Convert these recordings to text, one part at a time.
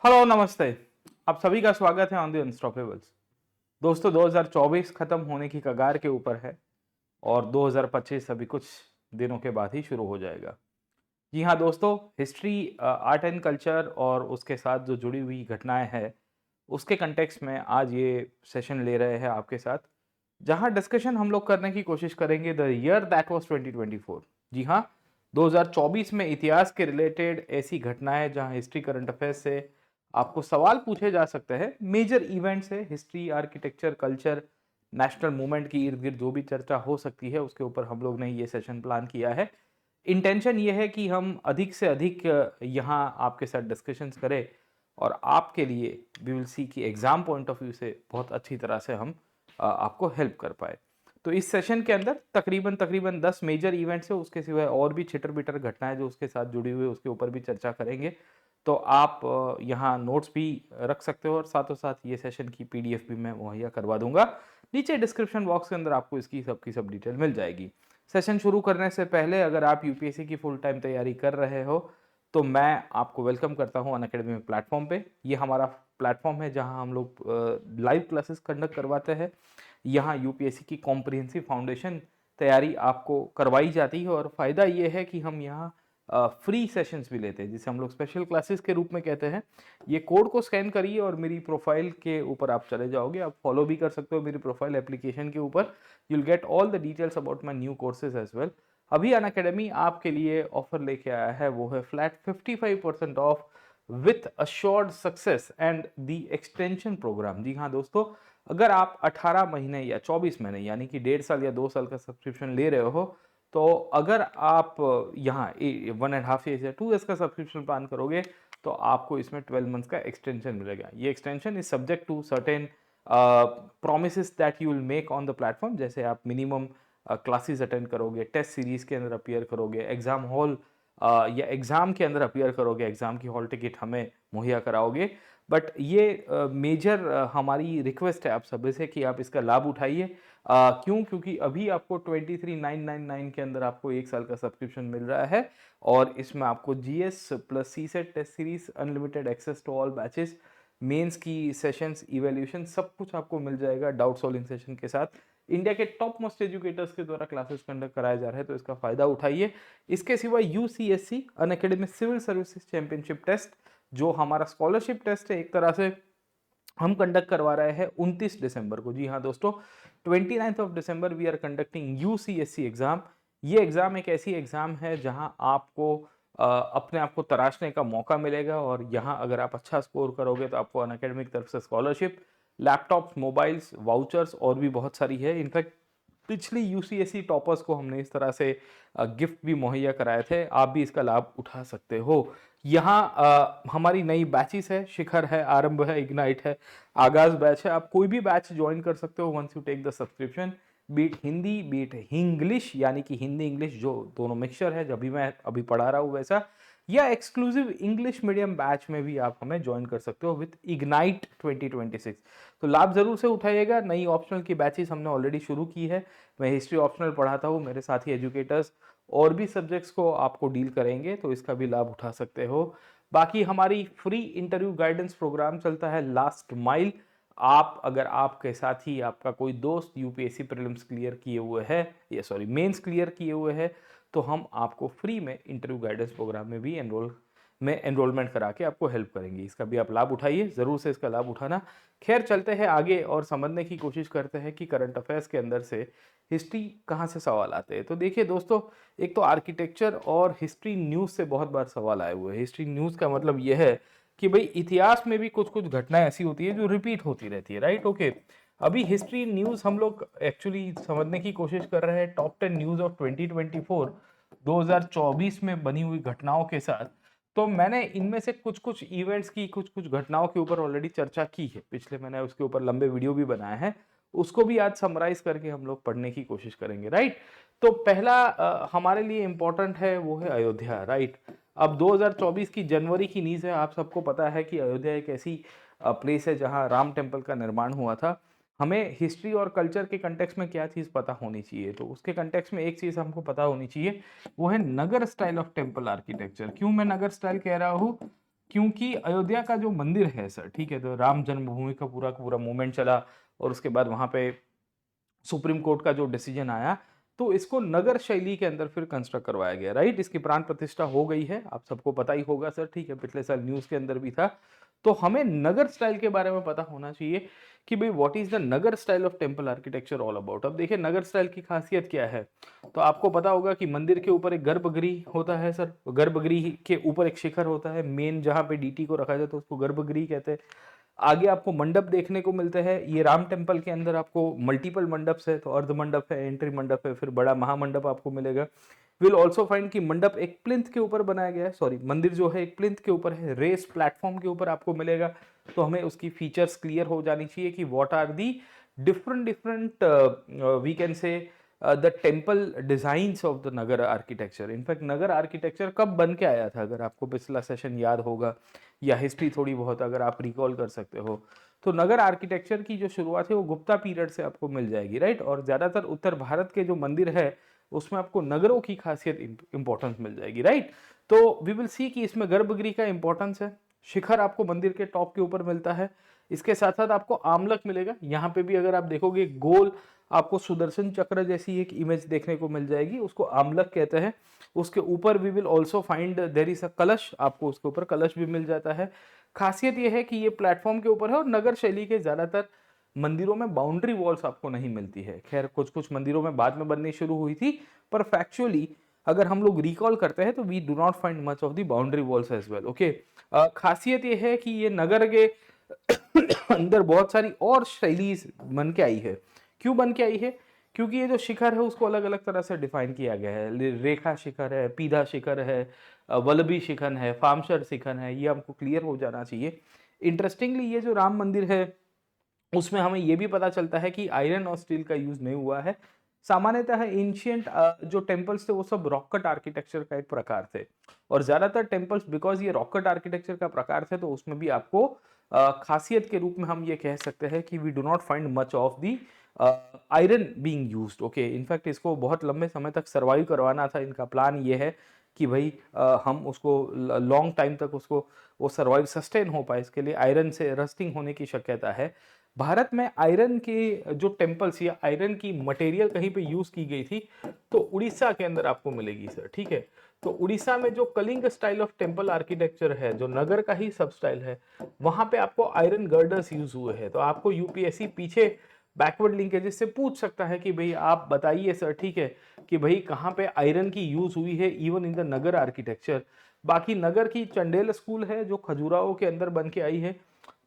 Hello नमस्ते। आप सभी का स्वागत है ऑन द अनस्टॉपेबल्स। दोस्तों 2024 खत्म होने की कगार के ऊपर है और 2025 अभी कुछ दिनों के बाद ही शुरू हो जाएगा। जी हाँ दोस्तों, हिस्ट्री, आर्ट एंड कल्चर और उसके साथ जो जुड़ी हुई घटनाएं हैं उसके कंटेक्स्ट में आज ये सेशन ले रहे हैं आपके साथ, जहां डिस्कशन हम लोग करने की कोशिश करेंगे द ईयर दैट वाज 2024। जी हाँ, 2024 में इतिहास के रिलेटेड ऐसी घटनाएं जहां हिस्ट्री करंट अफेयर्स से आपको सवाल पूछे जा सकते हैं, मेजर इवेंट्स है history, architecture, culture, national movement की इर्द गिर्द जो भी चर्चा हो सकती है उसके ऊपर हम लोग ने ये सेशन प्लान किया है। इंटेंशन ये है कि हम अधिक से अधिक यहाँ आपके साथ डिस्कशंस करें और आपके लिए वी विल सी कि एग्जाम पॉइंट ऑफ व्यू से बहुत अच्छी तरह से हम आपको हेल्प कर पाए। तो इस सेशन के अंदर तकरीबन तकरीबन 10 मेजर इवेंट्स है, उसके सिवाय और भी छिटर बिटर घटनाएं जो उसके साथ जुड़ी हुई है उसके ऊपर भी चर्चा करेंगे। तो आप यहाँ नोट्स भी रख सकते हो और साथों साथ ये सेशन की पीडीएफ भी मैं मुहैया करवा दूंगा। नीचे डिस्क्रिप्शन बॉक्स के अंदर आपको इसकी सब डिटेल मिल जाएगी। सेशन शुरू करने से पहले अगर आप यूपीएससी की फुल टाइम तैयारी कर रहे हो तो मैं आपको वेलकम करता हूं अनअकैडमी प्लेटफॉर्म पे। ये हमारा प्लेटफॉर्म है जहां हम लोग लाइव क्लासेस कंडक्ट करवाते हैं। यहाँ यूपीएससी की कॉम्प्रिहेंसिव फाउंडेशन तैयारी आपको करवाई जाती है और फ़ायदा ये है कि हम यहाँ फ्री सेशंस भी लेते हैं जिसे हम लोग स्पेशल क्लासेस के रूप में कहते हैं। ये कोड को स्कैन करिए और मेरी प्रोफाइल के ऊपर आप चले जाओगे, आप फॉलो भी कर सकते हो मेरी प्रोफाइल एप्लीकेशन के ऊपर। You will get all the details about my new courses as well. अभी अनअकैडमी आपके लिए ऑफर लेके आया है, वो है flat 55% off with assured success and the extension programme. जी हाँ दोस्तों, अगर आप 18 महीने या 24 महीने यानी कि 1.5 साल या 2 साल का सब्सक्रिप्शन ले रहे हो तो अगर आप यहाँ 1.5 ईयर या 2 ईयर्स का सब्सक्रिप्शन प्लान करोगे तो आपको इसमें 12 मंथ्स का एक्सटेंशन मिलेगा। ये extension is subject to certain promises that you will make on the platform, जैसे आप मिनिमम क्लासेस अटेंड करोगे, टेस्ट सीरीज के अंदर अपीयर करोगे, एग्जाम हॉल या एग्जाम के अंदर अपीयर करोगे, एग्जाम की हॉल टिकट हमें मुहैया कराओगे। बट ये मेजर हमारी रिक्वेस्ट है आप सभी से कि आप इसका लाभ उठाइए। क्यों? क्योंकि अभी आपको 23,999 के अंदर आपको 1 साल का सब्सक्रिप्शन मिल रहा है और इसमें आपको GS plus CSAT test series, unlimited access to all batches, mains की सेशंस, इवैल्यूएशन, सब कुछ आपको मिल जाएगा डाउट सॉल्विंग सेशन के साथ। इंडिया के टॉप मोस्ट एजुकेटर्स के द्वारा क्लासेस कंडक्ट कराए जा रहे हैं, तो इसका फायदा उठाइए। इसके सिवा UCSC Unacademy civil services championship test, जो हमारा स्कॉलरशिप टेस्ट है एक तरह से, हम कंडक्ट करवा रहे हैं 29 दिसंबर को। जी हाँ दोस्तों, 29th of December we are conducting UCSC exam. ये एग्जाम एक ऐसी एग्जाम है जहां आपको अपने आप को तराशने का मौका मिलेगा और यहाँ अगर आप अच्छा स्कोर करोगे तो आपको अनअकैडमी की तरफ से स्कॉलरशिप, लैपटॉप्स, मोबाइल्स, वाउचर्स और भी बहुत सारी है। इनफैक्ट पिछली यूसीएससी टॉपर्स को हमने इस तरह से गिफ्ट भी मुहैया कराए थे, आप भी इसका लाभ उठा सकते हो। यहाँ हमारी नई बैचेस है, शिखर है, आरंभ है, इग्नाइट है, आगाज बैच है। आप कोई भी बैच ज्वाइन कर सकते हो once you take the subscription, beat Hindi, beat English, यानी कि हिंदी इंग्लिश जो दोनों मिक्सचर है, जब भी मैं अभी पढ़ा रहा हूँ वैसा, या एक्सक्लूसिव इंग्लिश मीडियम बैच में भी आप हमें ज्वाइन कर सकते हो विद इग्नाइट 2026। तो लाभ जरूर से उठाइएगा। नई ऑप्शनल की बैचेस हमने ऑलरेडी शुरू की है। मैं हिस्ट्री ऑप्शनल पढ़ाता हूँ, मेरे साथी एजुकेटर्स और भी सब्जेक्ट्स को आपको डील करेंगे, तो इसका भी लाभ उठा सकते हो। बाकी हमारी फ्री इंटरव्यू गाइडेंस प्रोग्राम चलता है लास्ट माइल। आप अगर आपके साथ ही आपका कोई दोस्त यूपीएससी प्रीलिम्स क्लियर किए हुए है या सॉरी मेंस क्लियर किए हुए है तो हम आपको फ्री में इंटरव्यू गाइडेंस प्रोग्राम में भी एनरोलमेंट करा के आपको हेल्प करेंगे। इसका भी आप लाभ उठाइए, ज़रूर से इसका लाभ उठाना। खैर चलते हैं आगे और समझने की कोशिश करते हैं कि करंट अफेयर्स के अंदर से हिस्ट्री कहाँ से सवाल आते हैं। तो देखिए दोस्तों, एक तो आर्किटेक्चर और हिस्ट्री न्यूज़ से बहुत बार सवाल आए हुए हैं। हिस्ट्री न्यूज़ का मतलब यह है कि भाई इतिहास में भी कुछ कुछ घटनाएं ऐसी होती है जो रिपीट होती रहती है, राइट? ओके, अभी हिस्ट्री न्यूज़ हम लोग एक्चुअली समझने की कोशिश कर रहे हैं टॉप 10 न्यूज़ ऑफ 2024, 2024 में बनी हुई घटनाओं के साथ। तो मैंने इनमें से कुछ कुछ इवेंट्स की, कुछ कुछ घटनाओं के ऊपर ऑलरेडी चर्चा की है पिछले, मैंने उसके ऊपर लंबे वीडियो भी बनाए हैं, उसको भी आज समराइज करके हम लोग पढ़ने की कोशिश करेंगे, राइट? तो पहला हमारे लिए इंपॉर्टेंट है वो है अयोध्या, राइट? अब 2024 की जनवरी की न्यूज़ है। आप सबको पता है कि अयोध्या एक ऐसी प्लेस है जहां राम टेम्पल का निर्माण हुआ था। हमें हिस्ट्री और कल्चर के कंटेक्स्ट में क्या चीज़ पता होनी चाहिए, तो उसके कंटेक्स्ट में एक चीज़ हमको पता होनी चाहिए, वो है नगर स्टाइल ऑफ टेम्पल आर्किटेक्चर। क्यों मैं नगर स्टाइल कह रहा हूँ? क्योंकि अयोध्या का जो मंदिर है सर, ठीक है, तो राम जन्मभूमि का पूरा पूरा मूवमेंट चला और उसके बाद वहां पे सुप्रीम कोर्ट का जो डिसीजन आया, तो इसको नगर शैली के अंदर फिर कंस्ट्रक्ट करवाया गया, राइट। इसकी प्राण प्रतिष्ठा हो गई है, आप सबको पता ही होगा सर, ठीक है, पिछले साल न्यूज के अंदर भी था। तो हमें नगर स्टाइल के बारे में पता होना चाहिए कि भाई what is the Nagar style of temple architecture all about. अब देखिए नगर स्टाइल की खासियत क्या है, तो आपको पता होगा कि मंदिर के ऊपर एक गर्भगृह होता है सर, गर्भगृह के ऊपर एक शिखर होता है मेन, जहां पे डीटी को रखा जाता है उसको गर्भगृह कहते हैं। आगे आपको मंडप देखने को मिलते हैं, ये राम टेम्पल के अंदर आपको मल्टीपल मंडप है, तो अर्ध मंडप है, एंट्री मंडप है, फिर बड़ा महामंडप आपको मिलेगा। विल ऑल्सो फाइंड कि मंडप एक प्लिंथ के ऊपर बनाया गया है, सॉरी मंदिर जो है एक प्लिंथ के ऊपर है, रेस प्लेटफॉर्म के ऊपर आपको मिलेगा। तो हमें उसकी फीचर्स क्लियर हो जानी चाहिए कि what are the different different we can say the temple designs of the Nagar architecture. In fact Nagar architecture कब बन के आया था, अगर आपको पिछला सेशन याद होगा या हिस्ट्री थोड़ी बहुत अगर आप रिकॉल कर सकते हो, तो नगर आर्किटेक्चर की जो शुरुआत है वो गुप्ता पीरियड से आपको मिल जाएगी, राइट। और ज्यादातर उत्तर भारत के जो मंदिर है उसमें आपको नगरों की खासियत इंपॉर्टेंस मिल जाएगी, राइट। तो वी विल सी कि इसमें गर्भगृह का इंपॉर्टेंस है, शिखर आपको मंदिर के टॉप के ऊपर मिलता है, इसके साथ साथ आपको आमलक मिलेगा। यहाँ पे भी अगर आप देखोगे गोल आपको सुदर्शन चक्र जैसी एक इमेज देखने को मिल जाएगी, उसको आमलक कहते हैं। उसके ऊपर we will also find there is a kalash, आपको उसके ऊपर कलश भी मिल जाता है। खासियत यह है कि ये प्लेटफॉर्म के ऊपर है और नगर शैली के ज्यादातर मंदिरों में बाउंड्री वॉल्स आपको नहीं मिलती है। खैर कुछ कुछ मंदिरों में बाद में बननी शुरू हुई थी, पर फैक्चुअली अगर हम लोग रिकॉल करते हैं तो we do not find much of the boundary walls as well, okay. खासियत यह है कि ये नगर के अंदर बहुत सारी और शैली बन के आई है। क्यों बन के आई है? क्योंकि ये जो शिखर है उसको अलग अलग तरह से डिफाइन किया गया है। रेखा शिखर है, पीधा शिखर है, वल्लभी शिखर है, फामशर शिखर है, ये हमको क्लियर हो जाना चाहिए। इंटरेस्टिंगली ये जो राम मंदिर है उसमें हमें ये भी पता चलता है कि आयरन और स्टील का यूज नहीं हुआ है। सामान्यतः एंशियंट जो टेम्पल्स थे वो सब रॉक कट आर्किटेक्चर का एक प्रकार थे, और ज्यादातर टेम्पल्स बिकॉज ये रॉक कट आर्किटेक्चर का प्रकार थे तो उसमें भी आपको खासियत के रूप में हम ये कह सकते हैं कि we do not find much of the iron being used, okay. In fact इसको बहुत लंबे समय तक सर्वाइव करवाना था, इनका प्लान ये है कि भाई हम उसको लॉन्ग टाइम तक उसको वो सर्वाइव सस्टेन हो पाए, इसके लिए आयरन से रस्टिंग होने की शक्यता है। भारत में आयरन के जो टेम्पल्स या आयरन की मटेरियल कहीं पे यूज की गई थी तो उड़ीसा के अंदर आपको मिलेगी सर, ठीक है। तो उड़ीसा में जो Kalinga style of temple architecture है, जो नगर का ही सब स्टाइल है, वहां पे आपको आयरन गर्डर्स यूज हुए हैं। तो आपको यूपीएससी पीछे बैकवर्ड लिंकेजेस से पूछ सकता है कि भाई आप बताइए सर, ठीक है, कि भाई कहाँ पे आयरन की यूज हुई है even in the Nagar architecture. बाकी नगर की चंडेल स्कूल है जो खजुराहो के अंदर बन के आई है,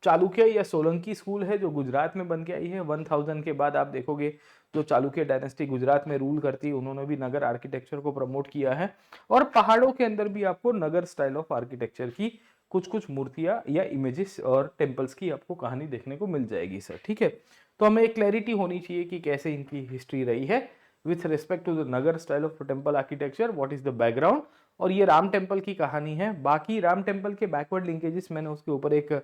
चालुक्य या सोलंकी स्कूल है जो गुजरात में बन के आई है। 1000 के बाद आप देखोगे जो चालुक्य डायनेस्टी गुजरात में रूल करती है उन्होंने भी नगर आर्किटेक्चर को प्रमोट किया है। और पहाड़ों के अंदर भी आपको नगर स्टाइल ऑफ आर्किटेक्चर की कुछ कुछ मूर्तियां या इमेजेस और टेम्पल्स की आपको कहानी देखने को मिल जाएगी सर, ठीक है। तो हमें एक क्लैरिटी होनी चाहिए कि कैसे इनकी हिस्ट्री रही है with respect to the Nagar style of temple architecture, what is the background. और ये राम टेम्पल की कहानी है। बाकी राम टेम्पल के बैकवर्ड लिंकेजेस मैंने उसके ऊपर एक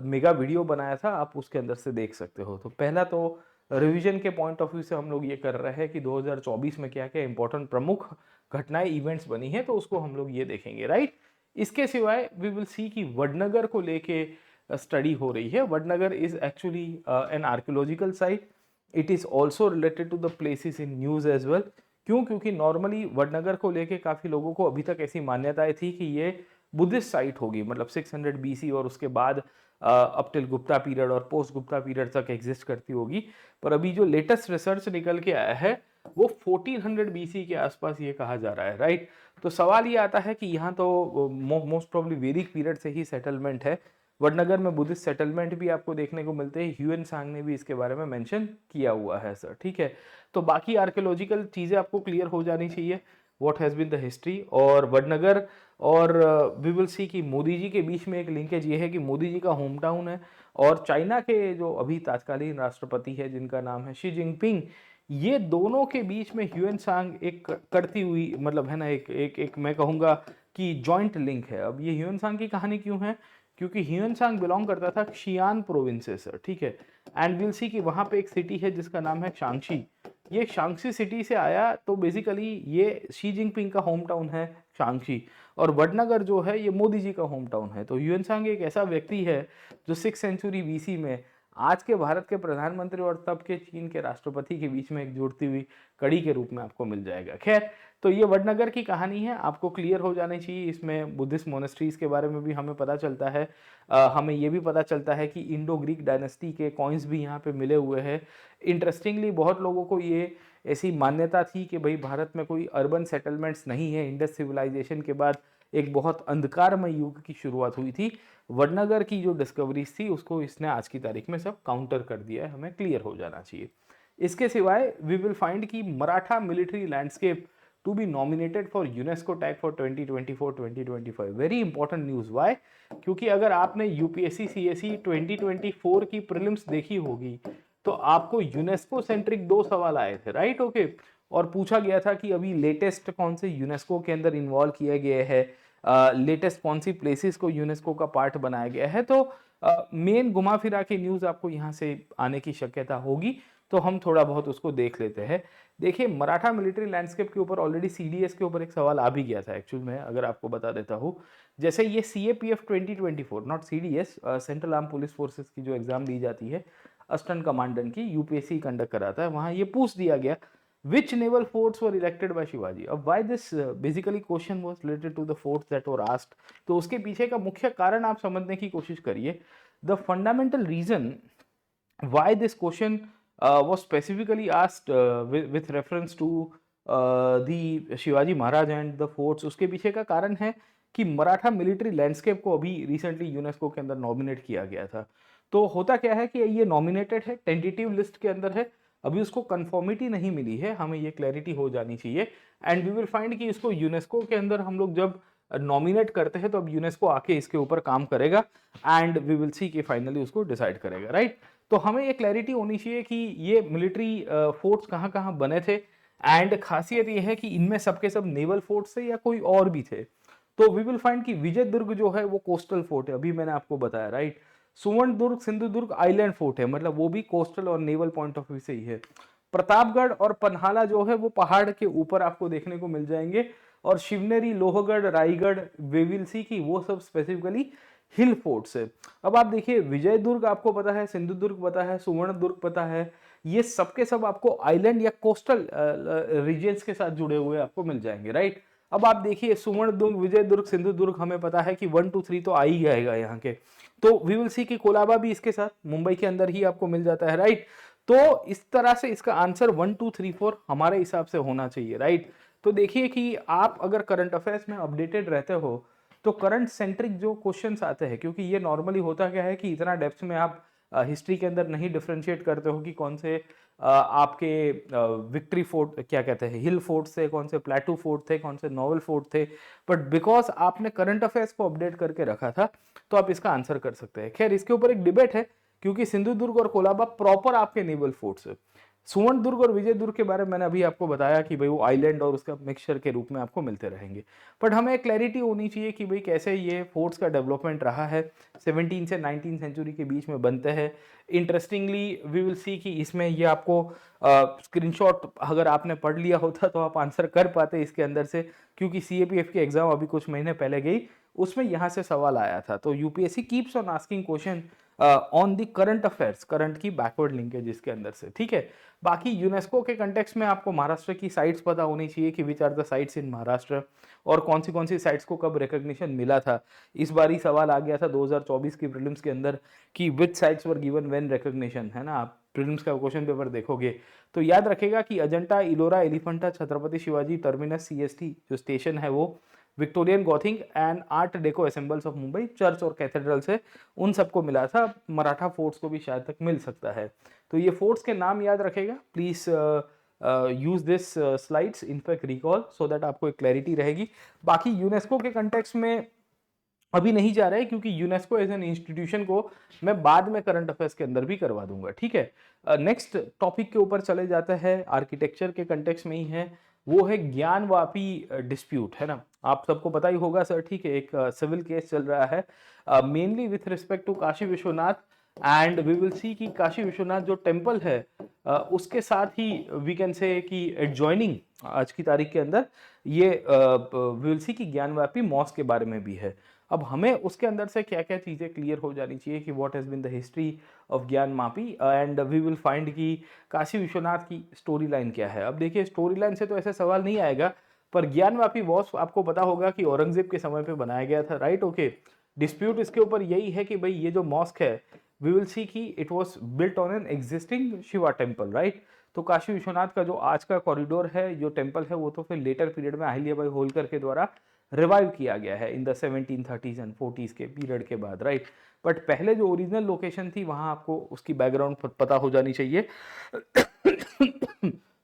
मेगा वीडियो बनाया था, आप उसके अंदर से देख सकते हो। तो पहला तो रिवीजन के पॉइंट ऑफ व्यू से हम लोग ये कर रहे हैं कि 2024 में क्या क्या इंपॉर्टेंट प्रमुख घटनाएं इवेंट्स बनी है, तो उसको हम लोग ये देखेंगे, राइट। इसके सिवाय वी विल सी कि वडनगर को लेके स्टडी हो रही है। Vadnagar is actually an archaeological site, it is also related to the places in news as well. क्यों? क्योंकि नॉर्मली वडनगर को लेके काफी लोगों को अभी तक ऐसी मान्यताएं थी कि ये बुद्धिस्ट साइट होगी, मतलब 600 बीसी और उसके बाद अप टिल गुप्ता पीरियड और पोस्ट गुप्ता पीरियड तक एग्जिस्ट करती होगी। पर अभी जो लेटेस्ट रिसर्च निकल के आया है वो 1400 बीसी के आसपास ये कहा जा रहा है, राइट। तो सवाल ये आता है कि यहाँ तो मोस्ट प्रोबेबली वैदिक पीरियड से ही सेटलमेंट है। वडनगर में बुद्धिस्ट सेटलमेंट भी आपको देखने को मिलते हैं, ह्यूएन सांग ने भी इसके बारे में मेंशन किया हुआ है सर, ठीक है। तो बाकी आर्कियोलॉजिकल चीजें आपको क्लियर हो जानी चाहिए, what has been the history और वडनगर। और वी विल सी कि मोदी जी के बीच में एक लिंकेज ये है कि मोदी जी का होम टाउन है और चाइना के जो अभी तत्कालीन राष्ट्रपति है जिनका नाम है शी जिनपिंग, ये दोनों के बीच में ह्यूएन सांग एक करती हुई, मतलब है ना, एक मैं कहूँगा कि जॉइंट लिंक है। अब ये ह्यूएन सांग की कहानी क्यों है? क्योंकि ह्यूएन सांग बिलोंग करता था शियान प्रोविंस से सर, ठीक है। एंड विल सी कि वहाँ पे एक सिटी है जिसका नाम है शांक्षी। ये शांक्षी सिटी से आया, तो बेसिकली ये शी जिनपिंग का होम टाउन है, शांक्षी, और वडनगर जो है ये मोदी जी का होम टाउन है। तो ह्यूएन एक ऐसा व्यक्ति है जो 6th सेंचुरी बीसी में आज के भारत के प्रधानमंत्री और तब के चीन के राष्ट्रपति के बीच में एक जुड़ती हुई कड़ी के रूप में आपको मिल जाएगा। खैर, तो ये वडनगर की कहानी है, आपको क्लियर हो जानी चाहिए। इसमें बुद्धिस्ट मोनेस्ट्रीज के बारे में भी हमें पता चलता है। हमें ये भी पता चलता है कि इंडो ग्रीक डायनेस्टी के कॉइन्स भी यहाँ पे मिले हुए हैं। इंटरेस्टिंगली बहुत लोगों को ये ऐसी मान्यता थी कि भाई भारत में कोई अर्बन सेटलमेंट्स नहीं है, इंडस सिविलाइजेशन के बाद एक बहुत अंधकारमय युग की शुरुआत हुई थी। वडनगर की जो डिस्कवरीज थी उसको इसने आज की तारीख में सब काउंटर कर दिया है, हमें क्लियर हो जाना चाहिए। इसके सिवाय वी विल फाइंड कि Maratha military landscape to be nominated for UNESCO tag for 2024-2025। Very important news. Why? क्योंकि अगर आपने यूपीएससी सीएसई 2024 की प्रीलिम्स देखी होगी तो आपको यूनेस्को सेंट्रिक 2 सवाल आए थे, राइट? ओके, और पूछा गया था कि अभी लेटेस्ट कौन से यूनेस्को के अंदर इन्वॉल्व किया गया है, लेटेस्ट कौन सी प्लेसेस को यूनेस्को का पार्ट बनाया गया है। तो मेन घुमा फिरा के न्यूज आपको यहाँ से आने की शक्यता होगी, तो हम थोड़ा बहुत उसको देख लेते हैं। देखिए, मराठा मिलिट्री लैंडस्केप के ऊपर ऑलरेडी सीडीएस के ऊपर एक सवाल आ भी गया था एक्चुअल में, अगर आपको बता देता हूँ। जैसे ये CAPF 2024, not CDS, central arm police forces की जो एग्जाम दी जाती है असिस्टेंट कमांडेंट की, यूपीएससी कंडक्ट कराता है, वहां ये पूछ दिया गया which naval forts were erected by Shivaji. अब why this basically question was related to the forts that were asked, तो उसके पीछे का मुख्य कारण आप समझने की कोशिश करिए। The fundamental reason why this question was specifically asked with reference to the Shivaji Maharaj and the forts, उसके पीछे का कारण है कि मराठा मिलिट्री लैंडस्केप को अभी रिसेंटली यूनेस्को के अंदर नॉमिनेट किया गया था। तो होता क्या है कि ये नॉमिनेटेड है, टेंटेटिव लिस्ट के अंदर है, अभी उसको कंफर्मिटी नहीं मिली है, हमें ये क्लैरिटी हो जानी चाहिए। एंड वी विल फाइंड कि इसको यूनेस्को के अंदर हम लोग जब नॉमिनेट करते हैं तो अब यूनेस्को आके इसके ऊपर काम करेगा एंड वी विल सी कि फाइनली उसको डिसाइड करेगा, राइट? तो हमें ये क्लैरिटी होनी चाहिए कि ये मिलिट्री फोर्ट्स कहाँ कहाँ बने थे, एंड खासियत ये है कि इनमें सबके सब नेवल फोर्ट्स थे या कोई और भी थे। तो वी विल फाइंड कि विजय दुर्ग जो है वो कोस्टल फोर्ट है, अभी मैंने आपको बताया, राइट? सुवर्ण दुर्ग सिंधुदुर्ग आइलैंड फोर्ट है, मतलब वो भी कोस्टल और नेवल पॉइंट ऑफ व्यू से ही है। प्रतापगढ़ और पन्हाला जो है वो पहाड़ के ऊपर आपको देखने को मिल जाएंगे, और शिवनेरी, लोहगढ़, रायगढ़, वेविलसी की वो सब स्पेसिफिकली हिल फोर्ट्स है। अब आप देखिए, विजय दुर्ग आपको पता है, सिंधुदुर्ग पता है, सुवर्ण दुर्ग पता है, ये सबके सब आपको आइलैंड या कोस्टल रीजन्स के साथ जुड़े हुए आपको मिल जाएंगे, राइट? अब आप देखिए, सुवर्ण दुर्ग, विजय दुर्ग, सिंधुदुर्ग, हमें पता है कि 1 2 3 तो आ ही जाएगा यहाँ के। तो वी विल सी कि कोलाबा भी इसके साथ मुंबई के अंदर ही आपको मिल जाता है, राइट? तो इस तरह से इसका आंसर 1 2 3 4 हमारे हिसाब से होना चाहिए, राइट? तो देखिए कि आप अगर करंट अफेयर्स में अपडेटेड रहते हो तो करंट सेंट्रिक जो क्वेश्चंस आते हैं, क्योंकि ये नॉर्मली होता क्या है कि इतना डेप्थ में आप हिस्ट्री के अंदर नहीं डिफ्रेंशिएट करते हो कि कौन से आपके विक्ट्री फोर्ट क्या कहते हैं, हिल फोर्ट थे, कौन से प्लेटू फोर्ट थे, कौन से नोवेल फोर्ट थे, बट बिकॉज आपने करंट अफेयर्स को अपडेट करके रखा था तो आप इसका आंसर कर सकते हैं। खैर, इसके ऊपर एक डिबेट है, क्योंकि सिंधुदुर्ग और कोलाबा प्रॉपर आपके नेवल फोर्ट्स है। सुवर्ण दुर्ग और विजय दुर्ग के बारे में मैंने अभी आपको बताया कि भाई वो आइलैंड और उसका मिक्सचर के रूप में आपको मिलते रहेंगे, बट हमें क्लैरिटी होनी चाहिए कि भाई कैसे ये फोर्ट्स का डेवलपमेंट रहा है, 17 से 19 सेंचुरी के बीच में बनते हैं। इंटरेस्टिंगली वी विल सी कि इसमें ये आपको स्क्रीनशॉट अगर आपने पढ़ लिया होता तो आप आंसर कर पाते इसके अंदर से, क्योंकि सीएपीएफ की एग्जाम अभी कुछ महीने पहले गई, उसमें यहाँ से सवाल आया था। तो UPSC keeps on asking question on the current affairs, current की बैकवर्ड लिंकेज इसके अंदर से, ठीक है? बाकी यूनेस्को के कंटेक्स्ट में आपको महाराष्ट्र की साइट्स पता होनी चाहिए कि which are the sites in Maharashtra, और कौन सी साइट्स को कब रिकॉग्निशन मिला था। इस बार ही सवाल आ गया था 2024 की प्रीलिम्स के अंदर कि which sites were given when recognition, है ना? आप प्रीलिम्स का क्वेश्चन पेपर देखोगे तो याद रखेगा कि अजंता, इलोरा, एलिफेंटा, छत्रपति शिवाजी टर्मिनस, सीएसटी जो स्टेशन है वो, Victorian gothic and art deco ensembles of Mumbai, church और कैथेड्रल से उन सबको मिला था। मराठा फोर्ट्स को भी शायद तक मिल सकता है। तो ये फोर्ट्स के नाम याद रखेगा, please use this slides in fact recall, so that आपको एक क्लैरिटी रहेगी। बाकी यूनेस्को के कंटेक्स्ट में अभी नहीं जा रहा है, क्योंकि यूनेस्को एज एन इंस्टीट्यूशन को मैं बाद में करंट अफेयर्स के अंदर भी करवा दूंगा, ठीक है? नेक्स्ट टॉपिक के ऊपर चले जाते हैं, आर्किटेक्चर के कंटेक्स्ट में ही है, वो है ज्ञानवापी डिस्प्यूट, है ना? आप सबको पता ही होगा सर, ठीक है? एक सिविल केस चल रहा है mainly with respect to Kashi Vishwanath and we will see कि काशी विश्वनाथ जो टेम्पल है उसके साथ ही वी कैन से कि एडजॉइनिंग आज की तारीख के अंदर ये वी विल सी कि ज्ञानवापी मॉस्क के बारे में भी है। अब हमें उसके अंदर से क्या क्या चीज़ें क्लियर हो जानी चाहिए कि what has been the history of Gyanvapi, and we will find कि काशी विश्वनाथ की स्टोरी लाइन क्या है। अब देखिए स्टोरी लाइन से तो ऐसे सवाल नहीं आएगा, पर ज्ञानवापी मॉस्क आपको पता होगा कि औरंगजेब के समय पे बनाया गया था, राइट? ओके, डिस्प्यूट इसके ऊपर यही है कि भाई ये जो मॉस्क है वी विल सी कि it was built on an existing Shiva temple, right? तो काशी विश्वनाथ का जो आज का कॉरिडोर है, जो टेम्पल है, वो तो फिर लेटर पीरियड में अहिल्याबाई होलकर के द्वारा रिवाइव किया गया है in the 1730s and 40s के पीरियड के बाद, राइट? बट पहले जो ओरिजिनल लोकेशन थी वहां आपको उसकी बैकग्राउंड पता हो जानी चाहिए।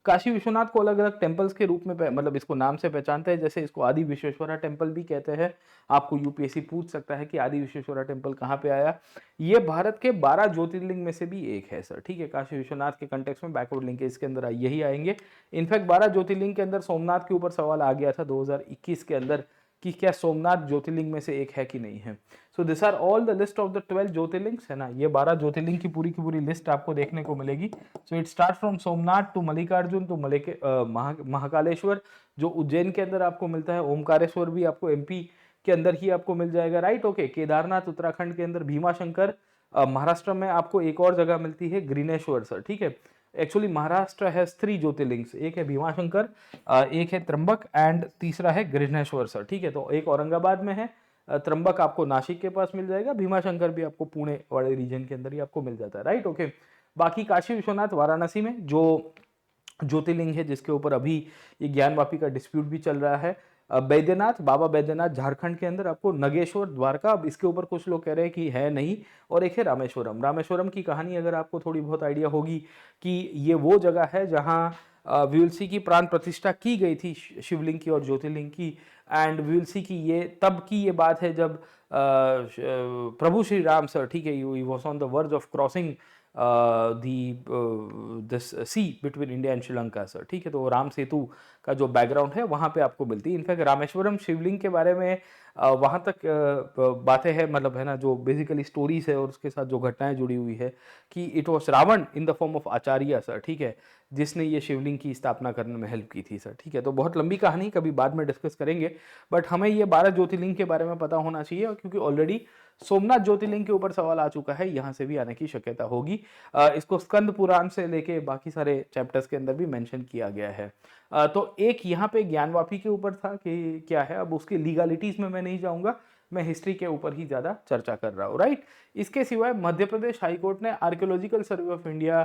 काशी विश्वनाथ को अलग अलग टेम्पल्स के रूप में मतलब इसको नाम से पहचानते हैं, जैसे इसको आदि विश्वेश्वरा टेम्पल भी कहते हैं। आपको यूपीएससी पूछ सकता है कि आदि विश्वेश्वरा टेम्पल कहाँ पे आया। ये भारत के 12 ज्योतिर्लिंग में से भी एक है सर, ठीक है? काशी विश्वनाथ के कंटेक्स्ट में बैकवर्ड लिंकेज के अंदर यही आएंगे। इनफैक्ट 12 ज्योतिर्लिंग के अंदर सोमनाथ के ऊपर सवाल आ गया था 2021 के अंदर कि क्या सोमनाथ ज्योतिर्लिंग में से एक है कि नहीं है। So this are all the list of the 12 jyotirlingas, है ना? ये 12 ज्योतिर्लिंग की पूरी लिस्ट आपको देखने को मिलेगी। So it start from Somnath to Mallikarjun to Mahakaleshwar, जो उज्जैन के अंदर आपको मिलता है। ओमकारेश्वर भी आपको एमपी के अंदर ही आपको मिल जाएगा, राइट? ओके, केदारनाथ उत्तराखंड के अंदर, भीमाशंकर महाराष्ट्र में आपको एक और जगह मिलती है ग्रीनेश्वर सर, ठीक है? एक्चुअली महाराष्ट्र है 3 ज्योतिर्लिंग्स, एक है भीमाशंकर, एक है त्र्यंबक एंड तीसरा है गृहनेश्वर सर, ठीक है? तो एक औरंगाबाद में है, त्र्यंबक आपको नासिक के पास मिल जाएगा, भीमाशंकर भी आपको पुणे वाले रीजन के अंदर ही आपको मिल जाता है, राइट? ओके, बाकी काशी विश्वनाथ वाराणसी में जो ज्योतिर्लिंग है जिसके ऊपर अभी ये ज्ञानवापी का डिस्प्यूट भी चल रहा है, बैद्यनाथ, बाबा बैद्यनाथ झारखंड के अंदर आपको, नगेश्वर द्वारका, अब इसके ऊपर कुछ लोग कह रहे हैं कि है नहीं, और एक है रामेश्वरम। रामेश्वरम की कहानी अगर आपको थोड़ी बहुत आइडिया होगी कि ये वो जगह है जहाँ वी विल सी की प्राण प्रतिष्ठा की गई थी शिवलिंग की और ज्योतिर्लिंग की, एंड वी विल सी की ये तब की ये बात है जब प्रभु श्री राम सर, ठीक है, he was on the verge of crossing this sea between India and Sri Lanka sir, ठीक है? तो राम सेतु का जो बैकग्राउंड है वहाँ पे आपको मिलती है। इनफैक्ट रामेश्वरम शिवलिंग के बारे में वहाँ तक बातें हैं, मतलब है ना, जो बेसिकली स्टोरीज है और उसके साथ जो घटनाएं जुड़ी हुई है कि it was Ravan in the form of acharya sir, ठीक है, जिसने ये शिवलिंग की स्थापना करने में हेल्प की थी सर, ठीक है? तो बहुत लंबी कहानी, कभी बाद में डिस्कस करेंगे, बट हमें ये 12 ज्योतिर्लिंग के बारे में पता होना चाहिए, क्योंकि ऑलरेडी सोमनाथ ज्योतिर्लिंग के ऊपर सवाल आ चुका है, यहाँ से भी आने की शक्यता होगी। इसको स्कंद पुराण से लेके बाकी सारे चैप्टर्स के अंदर भी मेंशन किया गया है। तो एक यहाँ पे ज्ञानवापी के ऊपर था कि क्या है, अब उसकी लीगलिटीज में मैं नहीं जाऊंगा, मैं हिस्ट्री के ऊपर ही ज्यादा चर्चा कर रहा हूँ, राइट? इसके सिवाय मध्य प्रदेश हाईकोर्ट ने आर्कियोलॉजिकल सर्वे ऑफ इंडिया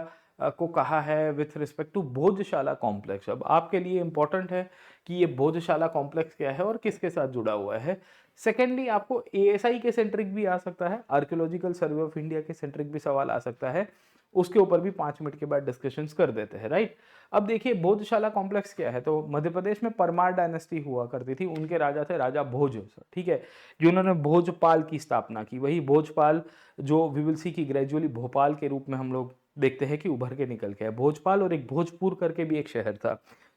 को कहा है with respect to Bhojshala complex. अब आपके लिए इंपॉर्टेंट है कि ये भोजशाला कॉम्प्लेक्स क्या है और किसके साथ जुड़ा हुआ है। सेकेंडली आपको एएसआई के सेंट्रिक भी आ सकता है, आर्कियोलॉजिकल सर्वे ऑफ इंडिया के सेंट्रिक भी सवाल आ सकता है, उसके ऊपर भी 5 मिनट के बाद डिस्कशंस कर देते हैं, राइट? अब देखिए भोजशाला कॉम्प्लेक्स क्या है, तो मध्य प्रदेश में परमार डायनेस्टी हुआ करती थी, उनके राजा थे राजा भोज, ठीक है, जिन्होंने भोजपाल की स्थापना की। वही भोजपाल जो वी विल सी की ग्रेजुअली भोपाल के रूप में हम लोग देखते हैं कि उभर के निकल के है। भोजपाल और एक भोजपुर करके भी एक शहर था।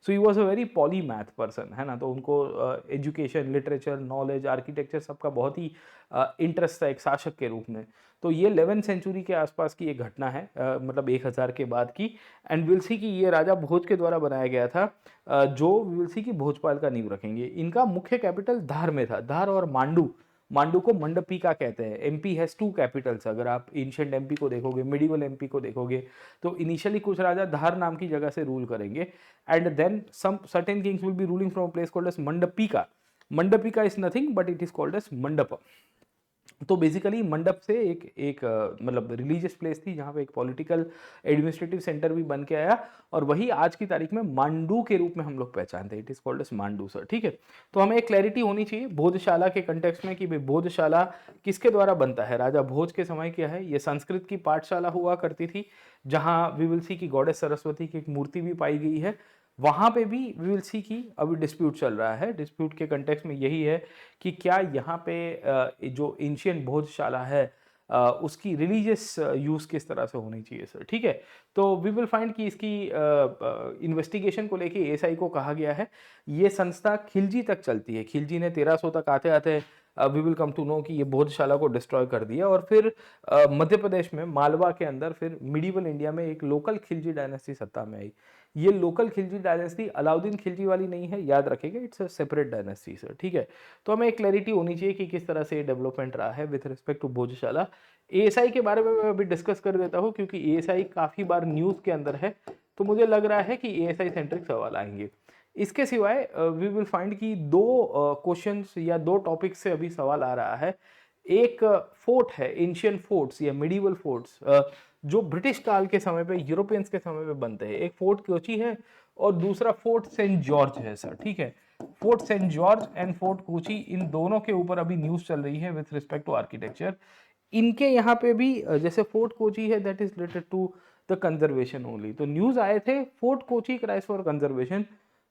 So he was a very polymath person, है ना? तो उनको एजुकेशन, लिटरेचर, नॉलेज, आर्किटेक्चर सबका बहुत ही इंटरेस्ट था एक शासक के रूप में। तो ये 11वीं सेंचुरी के आसपास की एक घटना है, मतलब 1000 के बाद की, एंड विल सी की ये राजा भोज के द्वारा बनाया गया था, जो विल सी की भोजपाल का नींव रखेंगे। इनका मुख्य कैपिटल धार में था, धार और मांडू, मांडू को मंडपिका कहते हैं। एमपी हैज 2 कैपिटल्स, अगर आप एंशिएंट एमपी को देखोगे, मिडिवल एमपी को देखोगे, तो इनिशियली कुछ राजा धार नाम की जगह से रूल करेंगे, and then some certain kings will be ruling from a place called as Mandapika. Mandapika is nothing but it is called as mandap. तो बेसिकली मंडप से एक मतलब रिलीजियस प्लेस थी जहाँ पे एक पॉलिटिकल एडमिनिस्ट्रेटिव सेंटर भी बन के आया, और वही आज की तारीख में मांडू के रूप में हम लोग पहचानते हैं। It is called as Mandu sir, ठीक है? तो हमें एक क्लैरिटी होनी चाहिए भोजशाला के कंटेक्स्ट में कि भाई भोजशाला किसके द्वारा बनता है। राजा भोज के समय क्या है, ये संस्कृत की पाठशाला हुआ करती थी, जहाँ वी विल सी की गॉडेस सरस्वती की एक मूर्ति भी पाई गई है। वहां पे भी वी विल सी की अभी डिस्प्यूट चल रहा है। डिस्प्यूट के कंटेक्स्ट में यही है कि क्या यहाँ पे जो एंशियंट भोजशाला है उसकी रिलीजियस यूज किस तरह से होनी चाहिए सर, ठीक है? तो वी विल फाइंड कि इसकी इन्वेस्टिगेशन को लेके एएसआई को कहा गया है। ये संस्था खिलजी तक चलती है, खिलजी ने 1300 तक आते आते we will come to know कि ये भोजशाला को डिस्ट्रॉय कर दिया। और फिर मध्य प्रदेश में मालवा के अंदर फिर मिडीवल इंडिया में एक लोकल खिलजी डायनेस्टी सत्ता में आई। ये लोकल खिलजी डायनेस्टी अलाउद्दीन खिलजी वाली नहीं है, याद रखिएगा, it's a separate dynasty sir, ठीक है। तो हमें एक क्लैरिटी होनी चाहिए कि किस तरह से ये डेवलपमेंट रहा है with respect to Bhojshala. ASI के बारे में मैं अभी डिस्कस कर देता हूँ, क्योंकि एएसआई काफी बार न्यूज के अंदर है, तो मुझे लग रहा है कि एएसआई सेंट्रिक सवाल आएंगे। इसके सिवाय वी विल फाइंड कि दो क्वेश्चंस या दो टॉपिक से अभी सवाल आ रहा है। एक फोर्ट है, एंशियंट फोर्ट्स या मिडीवल फोर्ट्स, जो ब्रिटिश काल के समय पे, यूरोपियंस के समय पे बनते हैं। एक फोर्ट कोची है और दूसरा फोर्ट सेंट जॉर्ज है सर, ठीक है। Fort Saint George and Fort Kochi, इन दोनों के ऊपर अभी न्यूज चल रही है विथ रिस्पेक्ट टू आर्किटेक्चर। इनके यहाँ पे भी जैसे फोर्ट कोची है, that is related to the conservation only. तो न्यूज आए थे Fort Kochi cries for conservation.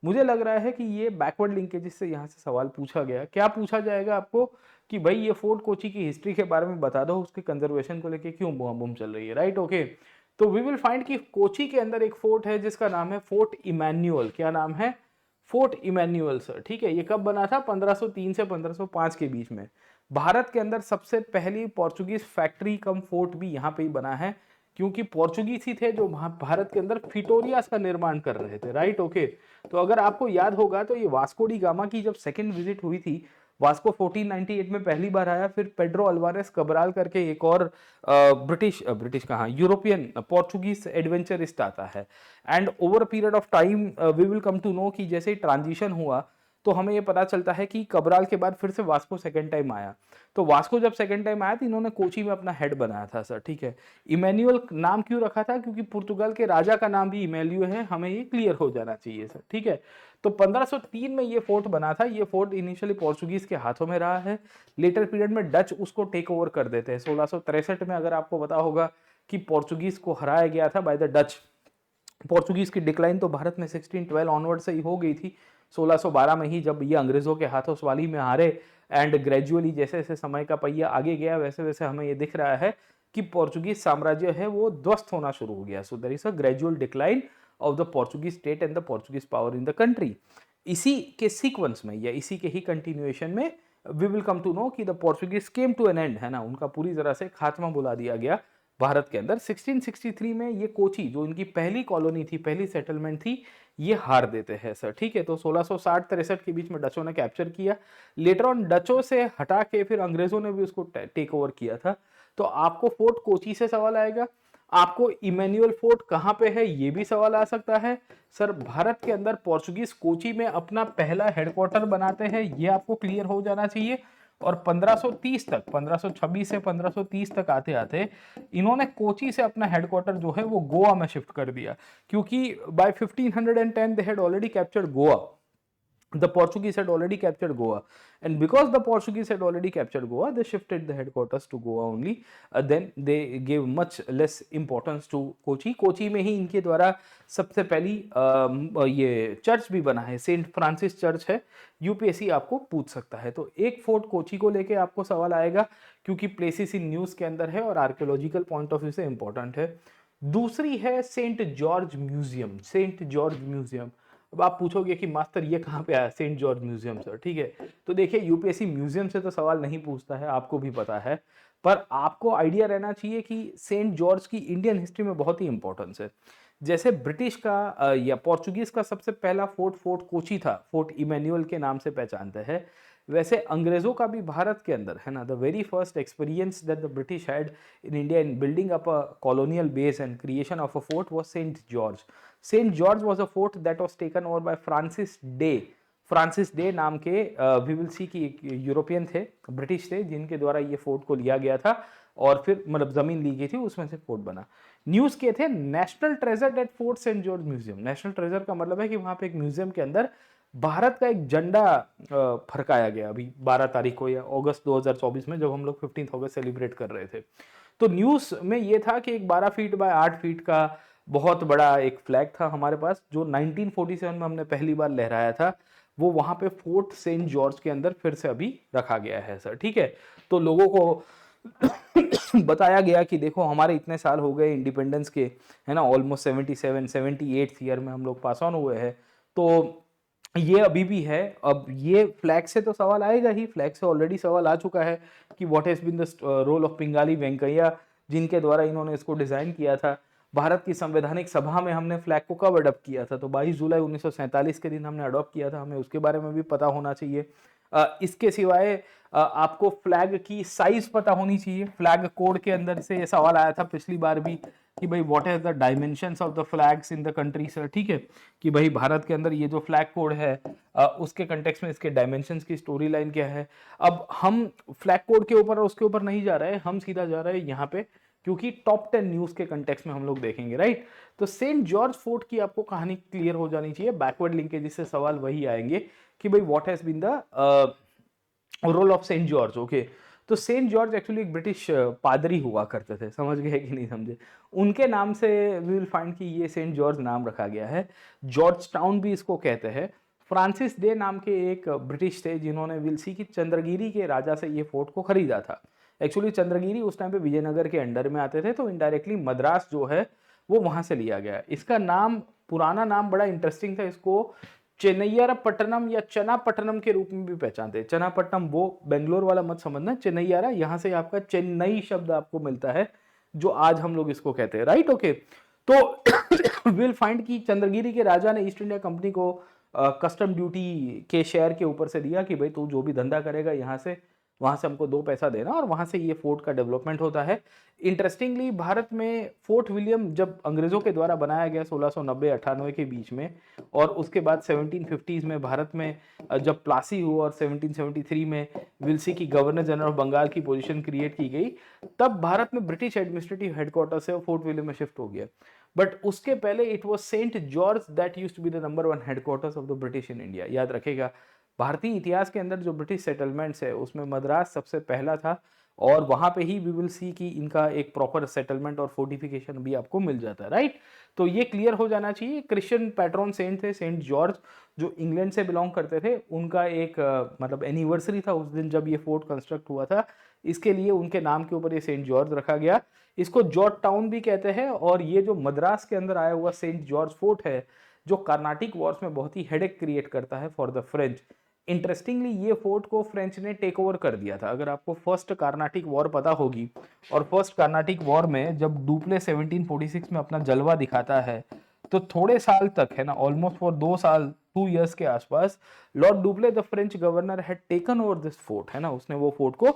मुझे लग रहा है कि ये बैकवर्ड लिंकेजेस से यहाँ से सवाल पूछा गया। क्या पूछा जाएगा आपको कि भाई ये फोर्ट कोची की हिस्ट्री के बारे में बता दो, उसके कंजर्वेशन को लेके क्यों बूम चल रही है, राइट, ओके। तो वी विल फाइंड कि कोची के अंदर एक फोर्ट है जिसका नाम है फोर्ट इमैनुअल। क्या नाम है? फोर्ट इमैनुअल सर, ठीक है। ये कब बना था? 1503 से 1505 के बीच में। भारत के अंदर सबसे पहली पोर्चुगीज फैक्ट्री कम फोर्ट भी यहाँ पे ही बना है, क्योंकि पोर्चुगीज ही थे जो भारत के अंदर फिटोरियास का निर्माण कर रहे थे, राइट, ओके। तो अगर आपको याद होगा तो ये वास्को डी गामा की जब सेकंड विजिट हुई थी, वास्को 1498 में पहली बार आया, फिर पेड्रो अल्वारेस कब्राल करके एक और ब्रिटिश कहाँ, यूरोपियन पोर्चुगीज एडवेंचरिस्ट आता है। And over period of time we will come to know कि जैसे ही ट्रांजिशन हुआ तो हमें ये पता चलता है कि कब्राल के बाद फिर से वास्को सेकंड टाइम आया। तो वास्को जब सेकंड टाइम आया तो इन्होंने कोची में अपना हेड बनाया था सर, ठीक है। इमैनुअल नाम क्यों रखा था? क्योंकि पुर्तगाल के राजा का नाम भी इमैनुअल है, हमें ये क्लियर हो जाना चाहिए सर, ठीक है। तो 1503 में ये फोर्ट बना था। ये फोर्ट इनिशियली पोर्चुगीज के हाथों में रहा है, लेटर पीरियड में डच उसको टेक ओवर कर देते हैं। 1663 में अगर आपको पता होगा कि पोर्चुगीज को हराया गया था बाय द डच। पोर्चुगीज की डिक्लाइन तो भारत में 1612 ऑनवर्ड से ही हो गई थी, 1612 में ही जब ये अंग्रेजों के हाथों स्वाली में हारे। एंड ग्रेजुअली जैसे जैसे समय का पहिया आगे गया वैसे वैसे हमें ये दिख रहा है कि पोर्चुगीज साम्राज्य है वो ध्वस्त होना शुरू हो गया। So there is a gradual decline of the Portuguese state and the Portuguese power in the country. इसी के सीक्वेंस में या इसी के ही कंटिन्यूएशन में we will come to know कि the Portuguese came to an end, है ना, उनका पूरी तरह से खात्मा बुला दिया गया भारत के अंदर। 1663 में ये कोची, जो इनकी पहली कॉलोनी थी, पहली सेटलमेंट थी, ये हार देते हैं सर, ठीक है। तो 1660-63 के बीच में डचों ने कैप्चर किया। लेटर ऑन डचों से हटा के फिर अंग्रेजों ने भी उसको टेक ओवर किया था। तो आपको फोर्ट कोची से सवाल आएगा। आपको इमैनुअल फोर्ट कहाँ पे है ये भी सवाल आ सकता है सर। भारत के अंदर पोर्चुगीज कोची में अपना पहला हेडक्वार्टर बनाते हैं, ये आपको क्लियर हो जाना चाहिए। और 1530 तक, 1526 से 1530 तक आते आते इन्होंने कोची से अपना हेडक्वार्टर जो है वो गोवा में शिफ्ट कर दिया, क्योंकि by 1510 they had already captured Goa. The Portuguese had already captured Goa, and because the Portuguese had already captured Goa, they shifted the headquarters to Goa only. Then they gave much less importance to Kochi. Kochi में ही इनके द्वारा सबसे पहली ये church भी बना है, Saint Francis church है। यूपीएससी आपको पूछ सकता है। तो एक फोर्ट कोची को लेके आपको सवाल आएगा, क्योंकि प्लेसेस इन न्यूज के अंदर है और आर्कियोलॉजिकल पॉइंट ऑफ व्यू से इंपॉर्टेंट है। दूसरी है Saint George museum. Saint George museum, अब आप पूछोगे कि मास्टर ये कहाँ पे आया सेंट जॉर्ज म्यूजियम सर, ठीक है। तो देखिए यूपीएससी म्यूजियम से तो सवाल नहीं पूछता है, आपको भी पता है, पर आपको आइडिया रहना चाहिए कि सेंट जॉर्ज की इंडियन हिस्ट्री में बहुत ही इंपॉर्टेंस है। जैसे ब्रिटिश का या पोर्चुगीज का सबसे पहला फोर्ट कोची था, फोर्ट इमैनुअल के नाम से पहचानते हैं, वैसे अंग्रेजों का भी भारत के अंदर, है ना, the very first experience that the British had in India in building up a colonial base and creation of a fort was Saint George. Saint George was a fort that was taken over by Francis Day. Francis Day नाम के we will see की एक European थे, British थे, जिनके द्वारा ये fort को लिया गया था और फिर मतलब जमीन ली गई थी, उसमें से फोर्ट बना। न्यूज के थे national treasure at Fort Saint George museum. National treasure का मतलब है कि वहां पे एक म्यूजियम के अंदर भारत का एक झंडा फरकाया गया अभी 12 तारीख को या अगस्त 2024 में, जब हम लोग 15 अगस्त सेलिब्रेट कर रहे थे। तो न्यूज में ये था कि एक 12 फीट बाय 8 फीट का बहुत बड़ा एक फ्लैग था हमारे पास, जो 1947 में हमने पहली बार लहराया था। वो वहां पे फोर्ट सेंट जॉर्ज के अंदर फिर से अभी रखा गया है सर, ठीक है। तो लोगों को बताया गया कि देखो हमारे इतने साल हो गए इंडिपेंडेंस के, है ना, ऑलमोस्ट 77-78 ईयर में हम लोग पास ऑन हुए हैं। तो ये अभी भी है। अब ये फ्लैग से तो सवाल आएगा ही, फ्लैग से ऑलरेडी सवाल आ चुका है कि what has been the role of Pingali Venkayya, जिनके द्वारा इन्होंने इसको डिजाइन किया था। भारत की संवैधानिक सभा में हमने फ्लैग को कब अडॉप्ट किया था, तो 22 जुलाई 1947 के दिन हमने अडॉप्ट किया था, हमें उसके बारे में भी पता होना चाहिए। इसके सिवाय आपको फ्लैग की साइज पता होनी चाहिए। फ्लैग कोड के अंदर से ये सवाल आया था पिछली बार भी कि भाई what is the dimensions of the flags in the country sir, ठीक है, कि भाई भारत के अंदर ये जो फ्लैग कोड है उसके कंटेक्स्ट में इसके डायमेंशंस की स्टोरी लाइन क्या है। अब हम फ्लैग कोड के ऊपर और उसके ऊपर नहीं जा रहे हैं, हम सीधा जा रहे हैं यहाँ पे, क्योंकि टॉप 10 न्यूज के कंटेक्स्ट में हम लोग देखेंगे, राइट। तो सेंट जॉर्ज फोर्ट की आपको कहानी क्लियर हो जानी चाहिए। बैकवर्ड लिंकेज से सवाल वही आएंगे कि भाई what has been the role of Saint George. Okay, तो सेंट जॉर्ज एक्चुअली एक ब्रिटिश पादरी हुआ करते थे, समझ गए कि नहीं समझे, उनके नाम से वी विल फाइंड कि ये सेंट जॉर्ज नाम रखा गया है। जॉर्ज टाउन भी इसको कहते हैं। फ्रांसिस डे नाम के एक ब्रिटिश थे जिन्होंने विल सी की चंद्रगिरी के राजा से ये फोर्ट को खरीदा था। एक्चुअली चंद्रगिरी उस टाइम पे विजयनगर के अंडर में आते थे, तो इनडायरेक्टली मद्रास जो है वो वहां से लिया गया। इसका नाम, पुराना नाम बड़ा इंटरेस्टिंग था, इसको चेन्नैयारापट्टनम या चनापट्टनम के रूप में भी पहचानते हैं। चनापट्टनम वो बेंगलोर वाला मत समझना, चेन्नैयारा यहाँ से आपका चेन्नई शब्द आपको मिलता है, जो आज हम लोग इसको कहते हैं, राइट। ओके, तो विल फाइंड कि चंद्रगिरी के राजा ने ईस्ट इंडिया कंपनी को कस्टम ड्यूटी के शेयर के ऊपर से दिया कि भाई तू जो भी धंधा करेगा यहाँ से, वहां से हमको 2 पैसा देना, और वहां से ये फोर्ट का डेवलपमेंट होता है। इंटरेस्टिंगली भारत में फोर्ट विलियम जब अंग्रेजों के द्वारा बनाया गया 1690-98 के बीच में, और उसके बाद 1750s में भारत में जब प्लासी हुआ और 1773 में विल्सी की गवर्नर जनरल ऑफ बंगाल की पोजीशन क्रिएट की गई, तब भारत में ब्रिटिश एडमिनिस्ट्रेटिव हेडक्वार्टर से फोर्ट विलियम में शिफ्ट हो गया। बट उसके पहले it was Saint George that used to be the number 1 headquarters of the British in India. याद रखेगा, भारतीय इतिहास के अंदर जो ब्रिटिश सेटलमेंट्स है उसमें मद्रास सबसे पहला था, और वहां पे ही वी विल सी कि इनका एक प्रॉपर सेटलमेंट और फोर्टिफिकेशन भी आपको मिल जाता है, राइट। तो ये क्लियर हो जाना चाहिए। क्रिश्चियन पैट्रॉन सेंट थे सेंट जॉर्ज, जो इंग्लैंड से बिलोंग करते थे। उनका एक मतलब एनिवर्सरी था उस दिन जब ये फोर्ट कंस्ट्रक्ट हुआ था, इसके लिए उनके नाम के ऊपर ये सेंट जॉर्ज रखा गया। इसको जॉर्ज टाउन भी कहते हैं। और ये जो मद्रास के अंदर आया हुआ सेंट जॉर्ज फोर्ट है, जो कार्नाटिक वॉर्स में बहुत ही हेडेक क्रिएट करता है फॉर द फ्रेंच। इंटरेस्टिंगली ये फोर्ट को फ्रेंच ने टेक ओवर कर दिया था। अगर आपको फर्स्ट कार्नाटिक वॉर पता होगी, और फर्स्ट कार्नाटिक वॉर में जब डुप्ले 1746 में अपना जलवा दिखाता है, तो थोड़े साल तक है ना, ऑलमोस्ट फॉर 2 साल 2 इयर्स के आसपास, Lord Dupleix the French governor had taken over this fort, है ना, उसने वो फोर्ट को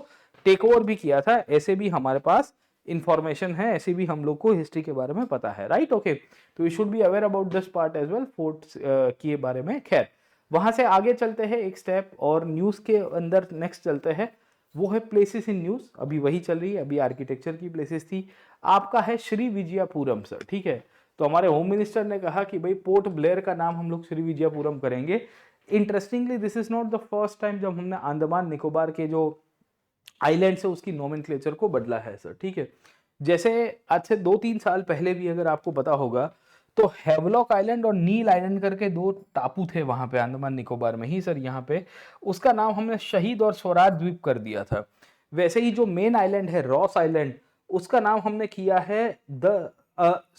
टेक ओवर भी किया था। ऐसे भी हमारे पास इंफॉर्मेशन है, ऐसे भी हम लोग को हिस्ट्री के बारे में पता है, राइट। ओके, तो we should be aware about this part as well, fort के बारे में। खैर, वहां से आगे चलते हैं एक स्टेप, और न्यूज के अंदर नेक्स्ट चलते हैं, वो है प्लेसेस इन न्यूज। अभी वही चल रही है, अभी आर्किटेक्चर की प्लेसेस थी। आपका है श्री विजयपुरम सर, ठीक है। तो हमारे होम मिनिस्टर ने कहा कि भाई पोर्ट ब्लेयर का नाम हम लोग श्री विजयपुरम करेंगे। Interestingly this is not the first time जब हमने अंडमान निकोबार के जो आइलैंड से उसकी नोमेनक्लेचर को बदला है सर, ठीक है। जैसे आज से 2-3 साल पहले भी अगर आपको पता होगा, तो हेवलॉक आइलैंड और नील आइलैंड करके 2 टापू थे वहां पे अंडमान निकोबार में ही सर, यहाँ पे उसका नाम हमने शहीद और स्वराज द्वीप कर दिया था। वैसे ही जो मेन आइलैंड है रॉस आइलैंड, उसका नाम हमने किया है the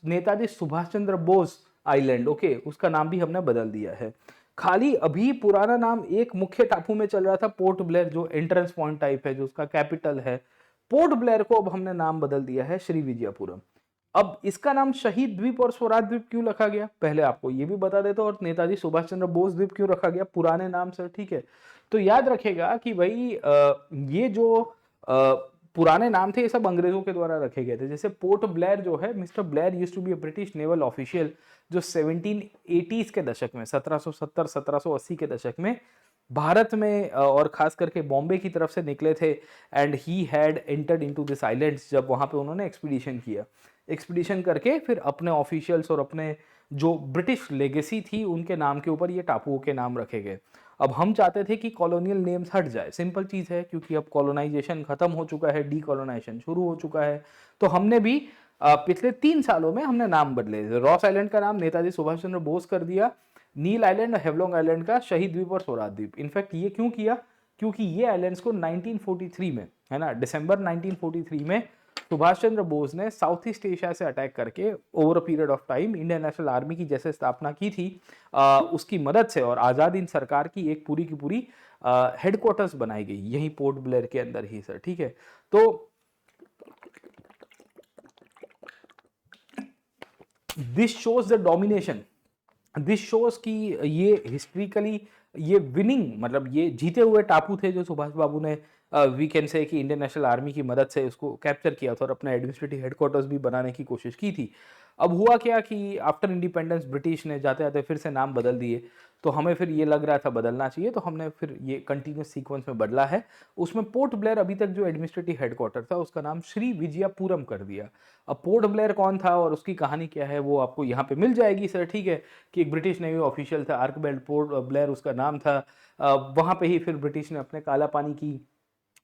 Netaji Subhash Chandra Bose island. Okay, उसका नाम भी हमने बदल दिया है। खाली अभी पुराना नाम एक मुख्य टापू में चल रहा था, पोर्ट ब्लेयर, जो एंट्रेंस पॉइंट टाइप है, जो उसका कैपिटल है। पोर्ट ब्लेयर को अब हमने नाम बदल दिया है श्री विजयपुरम। अब इसका नाम शहीद द्वीप और स्वराज द्वीप क्यों रखा गया, पहले आपको ये भी बता देता हूं, और नेताजी सुभाष चंद्र बोस द्वीप क्यों रखा गया पुराने नाम से, ठीक है। तो याद रखेगा कि भाई ये जो पुराने नाम थे ये सब अंग्रेजों के द्वारा रखे गए थे। जैसे पोर्ट ब्लेयर जो है, mister Blair used to be a British naval official, जो 1780s के दशक में, 1770-1780 के दशक में भारत में और खास करके बॉम्बे की तरफ से निकले थे। And he had entered into this islands, जब वहां पे उन्होंने एक्सपीडिशन किया। एक्सपीडिशन करके फिर अपने ऑफिशियल्स और अपने जो ब्रिटिश लेगेसी थी उनके नाम के ऊपर ये टापुओं के नाम रखे गए। अब हम चाहते थे कि कॉलोनियल नेम्स हट जाए, सिंपल चीज है, क्योंकि अब कॉलोनाइजेशन खत्म हो चुका है, डीकॉलोनाइजेशन शुरू हो चुका है। तो हमने भी पिछले 3 सालों में हमने नाम बदले। रॉस आइलैंड का नाम नेताजी सुभाष चंद्र बोस कर दिया, नील आइलैंड और हेवलॉन्ग आइलैंड का शहीद द्वीप और स्वराज द्वीप। इनफैक्ट ये क्यों किया, क्योंकि ये आइलैंड्स को 1943 में, है ना, दिसंबर 1943 में सुभाष चंद्र बोस ने साउथ ईस्ट एशिया से अटैक करके over a period of time Indian national army की जैसे स्थापना की थी, उसकी मदद से और आजाद हिंद सरकार की एक पूरी की पूरी हेडक्वार्टर्स बनाई गई यहीं पोर्ट ब्लेयर के अंदर ही सर, ठीक है। तो this shows the domination, this shows की ये हिस्ट्रिकली ये विनिंग, मतलब ये जीते हुए टापू थे जो सुभाष बाबू ने वी कैन से कि इंडियन नेशनल आर्मी की मदद से उसको कैप्चर किया था और अपना एडमिनिस्ट्रेटिव हेडक्वार्टर्स भी बनाने की कोशिश की थी। अब हुआ क्या कि आफ्टर इंडिपेंडेंस ब्रिटिश ने जाते जाते फिर से नाम बदल दिए, तो हमें फिर ये लग रहा था बदलना चाहिए, तो हमने फिर ये कंटिन्यूस सीक्वेंस में बदला है। उसमें पोर्ट ब्लेयर अभी तक जो एडमिनिस्ट्रेटिव हेडक्वार्टर था उसका नाम श्री विजयपुरम कर दिया। अब पोर्ट ब्लेयर कौन था और उसकी कहानी क्या है वो आपको यहाँ पे मिल जाएगी सर, ठीक है, कि एक ब्रिटिश नेवी ऑफिशियल था, आर्कबेल्ट पोर्ट ब्लेयर उसका नाम था। वहाँ पे ही फिर ब्रिटिश ने अपने काला पानी की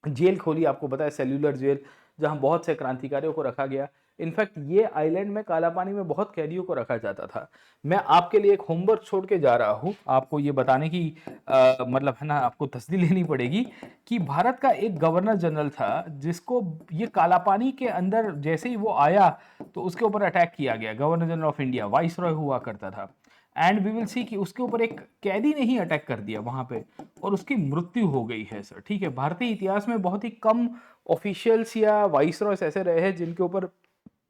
जेल खोली, आपको पता है सेल्यूलर जेल, जहां बहुत से क्रांतिकारियों को रखा गया। इनफैक्ट ये आइलैंड में काला पानी में बहुत कैदियों को रखा जाता था। मैं आपके लिए एक होमवर्क छोड़ के जा रहा हूं, आपको ये बताने की मतलब है ना, आपको तसदी लेनी पड़ेगी कि भारत का एक गवर्नर जनरल था जिसको ये काला पानी के अंदर जैसे ही वो आया तो उसके ऊपर अटैक किया गया। Governor general of India vice Roy हुआ करता था, एंड वी विल सी कि उसके ऊपर एक कैदी ने ही अटैक कर दिया वहां पे और उसकी मृत्यु हो गई है सर, ठीक है। भारतीय इतिहास में बहुत ही कम ऑफिशियल्स या वाइसरॉयस ऐसे रहे हैं जिनके ऊपर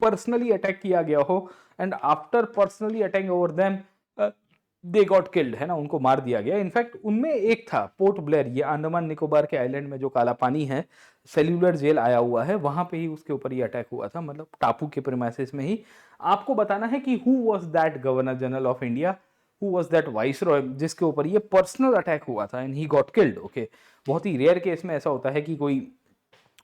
पर्सनली अटैक किया गया हो, and after personally attack over them they got killed, है ना, उनको मार दिया गया। इनफैक्ट उनमें एक था पोर्ट ब्लेयर, ये अंडमान निकोबार के आइलैंड में जो काला पानी है, सेल्यूलर जेल आया हुआ है, वहां पे ही उसके ऊपर ये अटैक हुआ था, मतलब टापू के प्रीमाइसेस में ही। आपको बताना है कि who was that governor general of India, who was that viceroy जिसके ऊपर ये पर्सनल अटैक हुआ था and he got killed, okay. बहुत ही रेयर केस में ऐसा होता है कि कोई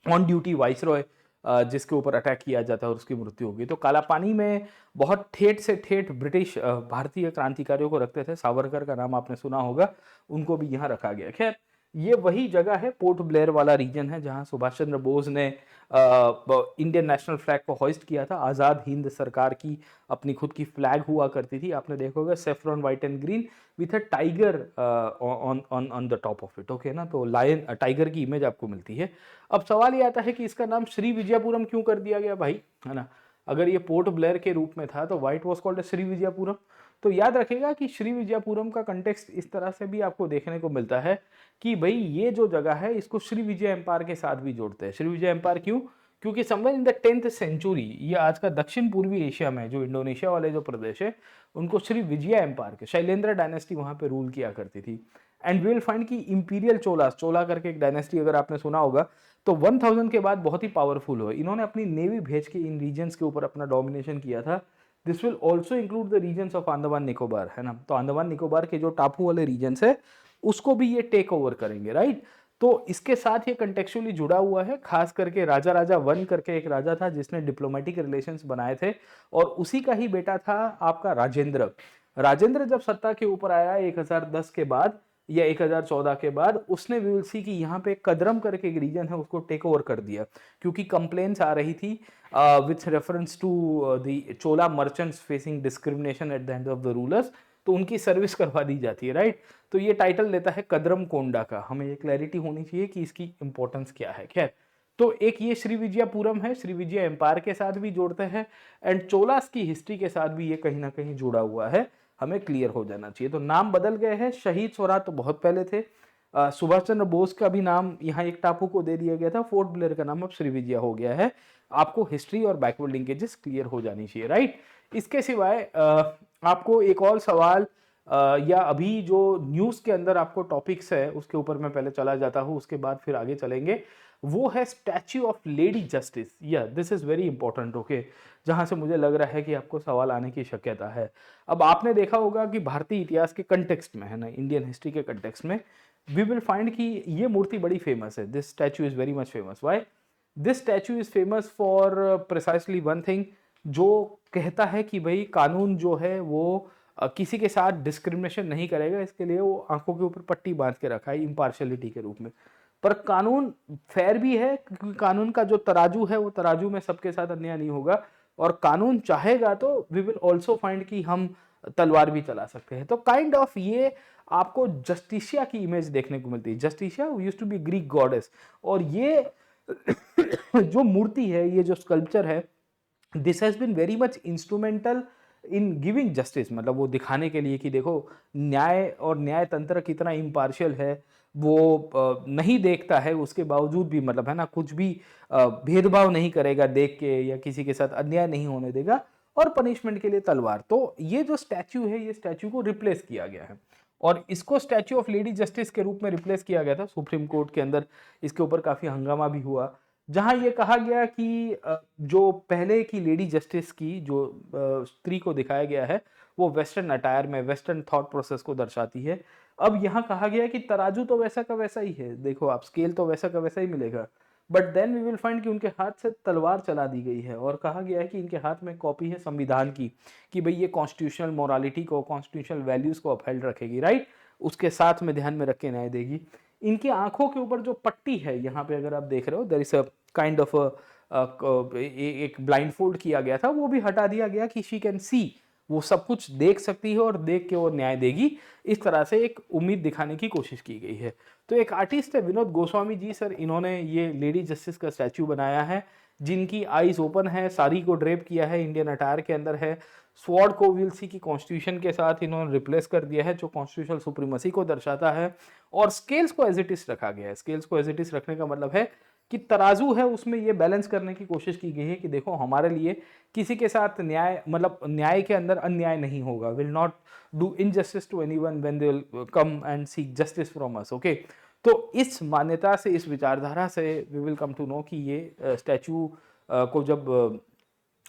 ऑन ड्यूटी वाइसरॉय जिसके ऊपर अटैक किया जाता है और उसकी मृत्यु होगी। तो काला पानी में बहुत ठेठ से ठेठ ब्रिटिश भारतीय क्रांतिकारियों को रखते थे, सावरकर का नाम आपने सुना होगा, उनको भी यहाँ रखा गया। खैर ये वही जगह है, पोर्ट ब्लेयर वाला रीजन है, जहां सुभाष चंद्र बोस ने इंडियन नेशनल फ्लैग को होइस्ट किया था। आज़ाद हिंद सरकार की अपनी खुद की फ्लैग हुआ करती थी, आपने देखा होगा, saffron white and green with a tiger on on on the top of it, okay ना, तो लायन टाइगर की इमेज आपको मिलती है। अब सवाल ये आता है कि इसका नाम श्री विजयपुरम क्यों कर दिया गया भाई, है ना। अगर ये पोर्ट ब्लेयर के रूप में था तो white was called Shri Vijayapuram. तो याद रखेगा कि श्री विजयपुरम का कंटेक्स्ट इस तरह से भी आपको देखने को मिलता है कि भाई ये जो जगह है इसको श्री विजय एम्पायर के साथ भी जोड़ते हैं। श्री विजय एम्पायर क्यों? क्योंकि somewhere in the 10th century ये आज का दक्षिण पूर्वी एशिया में जो इंडोनेशिया वाले जो प्रदेश है उनको श्री विजय एम्पायर के, शैलेंद्र डायनेस्टी वहां पे रूल किया करती थी। एंड वी विल फाइंड कि इंपीरियल चोलास, चोला करके एक डायनेस्टी अगर आपने सुना होगा, तो 1000 के बाद बहुत ही पावरफुल हुए। इन्होंने अपनी नेवी भेज के इन रीजन्स के ऊपर अपना डोमिनेशन किया था। This will also include the regions of Andaman Nicobar, है ना। तो अंडमान निकोबार के जो टापू वाले रीजन्स है उसको भी ये टेक ओवर करेंगे, राइट। तो इसके साथ ये कंटेक्चुअली जुड़ा हुआ है, खास करके राजा राजा वन करके एक राजा था जिसने डिप्लोमेटिक रिलेशंस बनाए थे, और उसी का ही बेटा था आपका राजेंद्र। राजेंद्र जब सत्ता के ऊपर आया 1010 के बाद या 1014 के बाद, उसने वी विल सी कि यहाँ पे कदरम करके एक रीजन है उसको टेक ओवर कर दिया, क्योंकि कंप्लेंट्स आ रही थी with reference to the Chola merchants facing discrimination at the hand of the rulers, तो उनकी सर्विस करवा दी जाती है, राइट। तो ये टाइटल लेता है कदरम कोंडा का, हमें ये क्लैरिटी होनी चाहिए कि इसकी इंपॉर्टेंस क्या है। खैर, तो एक ये श्री विजयपुरम है, श्री विजय एम्पायर के साथ भी जोड़ते हैं, एंड चोलास की हिस्ट्री के साथ भी ये कहीं ना कहीं जुड़ा हुआ है, हमें क्लियर हो जाना चाहिए। तो नाम बदल गए हैं, शहीद स्वराज तो बहुत पहले थे। सुभाष चंद्र बोस का भी नाम यहाँ एक टापू को दे दिया गया था, फोर्ट ब्लेयर का नाम अब श्री विजय हो गया है। आपको हिस्ट्री और बैकवर्ड लिंकेजेस क्लियर हो जानी चाहिए, राइट। इसके सिवाय आपको एक और सवाल या अभी जो न्यूज के अंदर आपको टॉपिक्स है उसके ऊपर मैं पहले चला जाता हूँ, उसके बाद फिर आगे चलेंगे। वो है स्टैच्यू ऑफ लेडी जस्टिस, या this is very important, okay, जहां से मुझे लग रहा है कि आपको सवाल आने की शक्यता है। अब आपने देखा होगा कि भारतीय इतिहास के कंटेक्स्ट में, है ना, इंडियन हिस्ट्री के कंटेक्स्ट में, वी विल फाइंड कि ये मूर्ति बड़ी फेमस है। This statue is very much famous. Why this statue is famous for precisely one thing, जो कहता है कि भाई कानून जो है वो किसी के साथ डिस्क्रिमिनेशन नहीं करेगा, इसके लिए वो आंखों के ऊपर पट्टी बांध के रखा है इम्पार्शियलिटी के रूप में। पर कानून फेयर भी है, क्योंकि कानून का जो तराजू है वो तराजू में सबके साथ अन्याय नहीं होगा, और कानून चाहेगा तो वी विल ऑल्सो फाइंड कि हम तलवार भी चला सकते हैं। तो काइंड ऑफ ये आपको जस्टिशिया की इमेज देखने को मिलती है। Justitia used to be Greek goddess, और ये जो मूर्ति है, ये जो स्कल्पचर है, this has been very much instrumental in giving justice, मतलब वो दिखाने के लिए कि देखो न्याय और न्याय तंत्र कितना इम्पार्शियल है, वो नहीं देखता है, उसके बावजूद भी मतलब है ना कुछ भी भेदभाव नहीं करेगा देख के, या किसी के साथ अन्याय नहीं होने देगा, और पनिशमेंट के लिए तलवार। तो ये जो स्टैच्यू है, ये स्टैच्यू को रिप्लेस किया गया है, और इसको स्टैच्यू ऑफ लेडी जस्टिस के रूप में रिप्लेस किया गया था सुप्रीम कोर्ट के अंदर। इसके ऊपर काफी हंगामा भी हुआ, जहां ये कहा गया कि जो पहले की लेडी जस्टिस की जो स्त्री को दिखाया गया है, वो वेस्टर्न अटायर में वेस्टर्न थॉट प्रोसेस को दर्शाती है। अब यहाँ कहा गया है कि तराजू तो वैसा का वैसा ही है, देखो आप स्केल तो वैसा का वैसा ही मिलेगा, but then we will find कि उनके हाथ से तलवार चला दी गई है, और कहा गया है कि इनके हाथ में कॉपी है संविधान की, कि भाई ये कॉन्स्टिट्यूशनल मोरालिटी को, कॉन्स्टिट्यूशनल वैल्यूज को अपहेल्ड रखेगी, राइट, उसके साथ में ध्यान में रख के न्याय देगी। इनकी आंखों के ऊपर जो पट्टी है यहाँ पे अगर आप देख रहे हो, there is a kind of एक ब्लाइंड फोल्ड किया गया था, वो भी हटा दिया गया कि शी कैन सी, वो सब कुछ देख सकती है और देख के वो न्याय देगी, इस तरह से एक उम्मीद दिखाने की कोशिश की गई है। तो एक आर्टिस्ट है विनोद गोस्वामी जी सर, इन्होंने ये लेडी जस्टिस का स्टैचू बनाया है, जिनकी आईज ओपन है, साड़ी को ड्रेप किया है, इंडियन अटायर के अंदर है, स्वॉर्ड को विल सी की कॉन्स्टिट्यूशन के साथ इन्होंने रिप्लेस कर दिया है, जो कॉन्स्टिट्यूशनल सुप्रीमसी को दर्शाता है, और स्केल्स को एज इट इज रखा गया है। स्केल्स को एज इट इज रखने का मतलब है कि तराजू है, उसमें ये बैलेंस करने की कोशिश की गई है कि देखो हमारे लिए किसी के साथ न्याय, मतलब न्याय के अंदर अन्याय नहीं होगा, will not do injustice to anyone when they will come and seek justice from us, okay. तो इस मान्यता से, इस विचारधारा से we will come to know कि ये स्टैचू को जब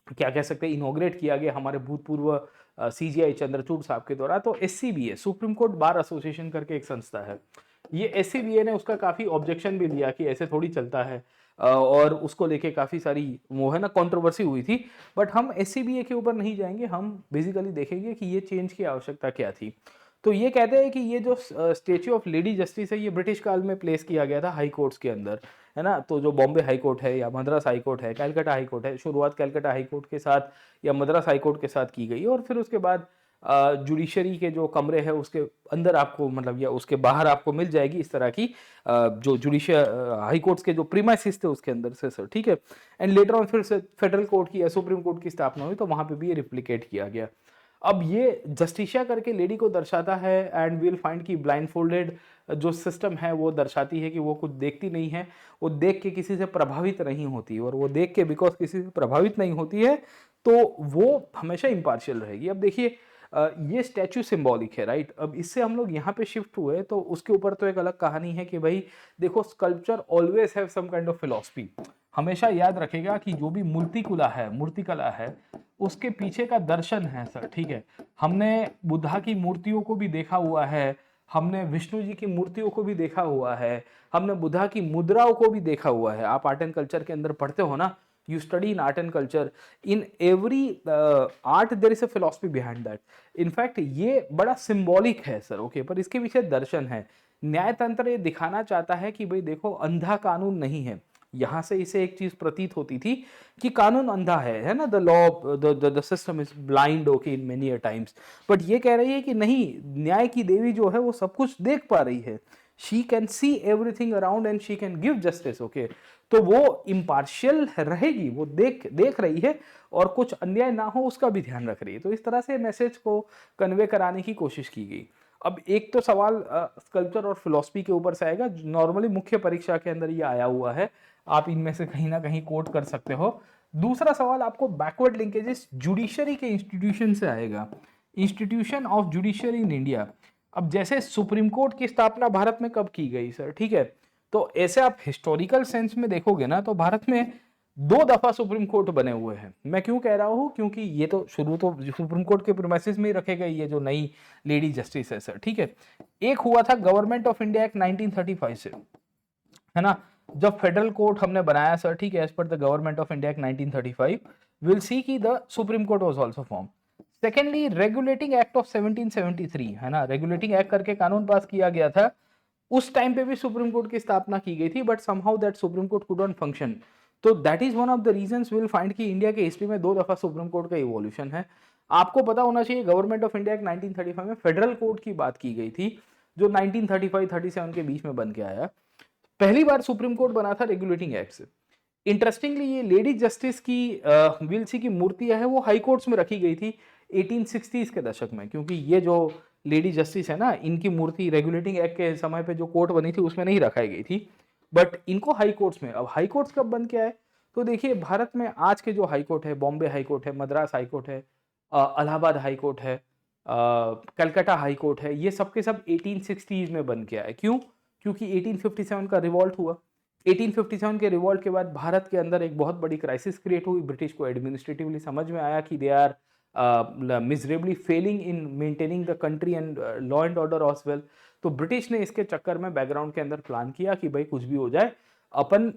क्या कह सकते हैं इनॉग्रेट किया गया हमारे भूतपूर्व सीजीआई चंद्रचूड़ साहब के द्वारा, तो SCBA, supreme court bar association करके एक संस्था है, ये एससीबीए ने उसका काफी ऑब्जेक्शन भी लिया कि ऐसे थोड़ी चलता है, और उसको लेके काफी सारी वो है ना कंट्रोवर्सी हुई थी। बट हम एससीबीए के ऊपर नहीं जाएंगे, हम बेसिकली देखेंगे कि ये चेंज की आवश्यकता क्या थी। तो ये कहते हैं कि ये जो स्टेच्यू ऑफ लेडी जस्टिस है, ये ब्रिटिश काल में प्लेस किया गया था हाई कोर्ट्स के अंदर, है ना। तो जो बॉम्बे हाई कोर्ट है, या मद्रास हाई कोर्ट है, कलकत्ता हाई कोर्ट है, शुरुआत कलकत्ता हाई कोर्ट के साथ या मद्रास हाई कोर्ट के साथ की गई, और फिर उसके बाद जुडिशरी के जो कमरे हैं उसके अंदर आपको, मतलब या उसके बाहर आपको मिल जाएगी इस तरह की जो जुडिशियल हाई कोर्ट्स के जो प्रीमाइसिस थे उसके अंदर से सर, ठीक है। एंड लेटर ऑन फिर से फेडरल कोर्ट की या सुप्रीम कोर्ट की स्थापना हुई, तो वहां पे भी ये रिप्लिकेट किया गया। अब ये जस्टिशिया करके लेडी को दर्शाता है, एंड वील फाइंड की ब्लाइंड फोल्डेड जो सिस्टम है वो दर्शाती है कि वो कुछ देखती नहीं है, वो देख के किसी से प्रभावित नहीं होती, और वो देख के बिकॉज किसी से प्रभावित नहीं होती है तो वो हमेशा इम्पार्शियल रहेगी। अब देखिए ये स्टैचू सिंबॉलिक है, राइट। अब इससे हम लोग यहाँ पे शिफ्ट हुए तो उसके ऊपर तो एक अलग कहानी है कि भाई देखो sculpture always have some kind of philosophy. हमेशा याद रखेगा कि जो भी मूर्तिकला है उसके पीछे का दर्शन है सर, ठीक है। हमने बुद्धा की मूर्तियों को भी देखा हुआ है, हमने विष्णु जी की मूर्तियों को भी देखा हुआ है, हमने बुद्धा की मुद्राओं को भी देखा हुआ है। आप आर्ट एंड कल्चर के अंदर पढ़ते हो ना, you study in art and culture, in every art there is a philosophy behind that. in fact ये बड़ा symbolic है सर, ओके, पर इसके पीछे दर्शन है। न्यायतंत्र ये दिखाना चाहता है कि भाई देखो अंधा कानून नहीं है। यहाँ से इसे एक चीज प्रतीत होती थी कि कानून अंधा है ना, the law the system is blind, okay, in many a times. But ये कह रही है कि नहीं, न्याय की देवी जो है वो सब कुछ देख पा रही है, she can see everything around and she can give justice, okay. तो वो इम्पार्शियल रहेगी, वो देख रही है, और कुछ अन्याय ना हो उसका भी ध्यान रख रही है। तो इस तरह से मैसेज को कन्वे कराने की कोशिश की गई। अब एक तो सवाल स्कल्पचर और फिलॉसफी के ऊपर से आएगा, नॉर्मली मुख्य परीक्षा के अंदर ये आया हुआ है, आप इनमें से कहीं ना कहीं कोट कर सकते हो। दूसरा सवाल आपको बैकवर्ड लिंकेजेस जुडिशरी के इंस्टीट्यूशन से आएगा, institution of judiciary in India. अब जैसे सुप्रीम कोर्ट की स्थापना भारत में कब की गई सर, ठीक है, तो ऐसे आप हिस्टोरिकल सेंस में देखोगे ना तो भारत में 2 दफा सुप्रीम कोर्ट बने हुए हैं। मैं क्यों कह रहा हूं, क्योंकि ये तो शुरू तो सुप्रीम कोर्ट के प्रीमाइसेस में ही रखे गए ये जो नई लेडी जस्टिस है सर, ठीक है। एक हुआ था गवर्नमेंट ऑफ इंडिया एक्ट 1935 से, है ना, जब फेडरल कोर्ट हमने बनाया सर, ठीक है, as per the Government of India Act 1935, will see की the Supreme Court was also form. Secondly regulating act of 1773, है ना, रेगुलेटिंग एक्ट करके कानून पास किया गया था, उस टाइम पे भी सुप्रीम कोर्ट की स्थापना की गई थी, but somehow that Supreme Court could not function. तो that is one of the reasons will find कि इंडिया के हिस्ट्री में 2 दफा सुप्रीम कोर्ट का इवोल्यूशन है। आपको पता होना चाहिए गवर्नमेंट ऑफ इंडिया 1935 में फेडरल कोर्ट की बात की गई थी, जो 1935-37 के बीच में बन के आया। पहली बार सुप्रीम कोर्ट बना था रेगुलेटिंग एक्ट से। इंटरेस्टिंगली ये लेडी जस्टिस की विल्सी की मूर्तियां है वो हाई कोर्ट्स में रखी गई थी 1860s के दशक में, क्योंकि ये जो लेडी जस्टिस है ना, इनकी मूर्ति रेगुलेटिंग एक्ट के समय पे जो कोर्ट बनी थी उसमें नहीं रखाई गई थी, बट इनको हाई कोर्ट्स में। अब हाई कोर्ट्स कब बन के आए, तो देखिए भारत में आज के जो हाई कोर्ट है, बॉम्बे हाई कोर्ट है, मद्रास हाई कोर्ट है, इलाहाबाद हाई कोर्ट है, कलकत्ता हाई कोर्ट है, ये सब के सब 1860s में बन के आए। क्यों? क्योंकि 1857 का रिवॉल्ट हुआ। 1857 के रिवॉल्ट के बाद भारत के अंदर एक बहुत बड़ी क्राइसिस क्रिएट हुई। ब्रिटिश को एडमिनिस्ट्रेटिवली समझ में आया कि they are miserably failing in maintaining the country and law and order as well. तो ब्रिटिश ने इसके चक्कर में बैकग्राउंड के अंदर प्लान किया कि भाई कुछ भी हो जाए अपन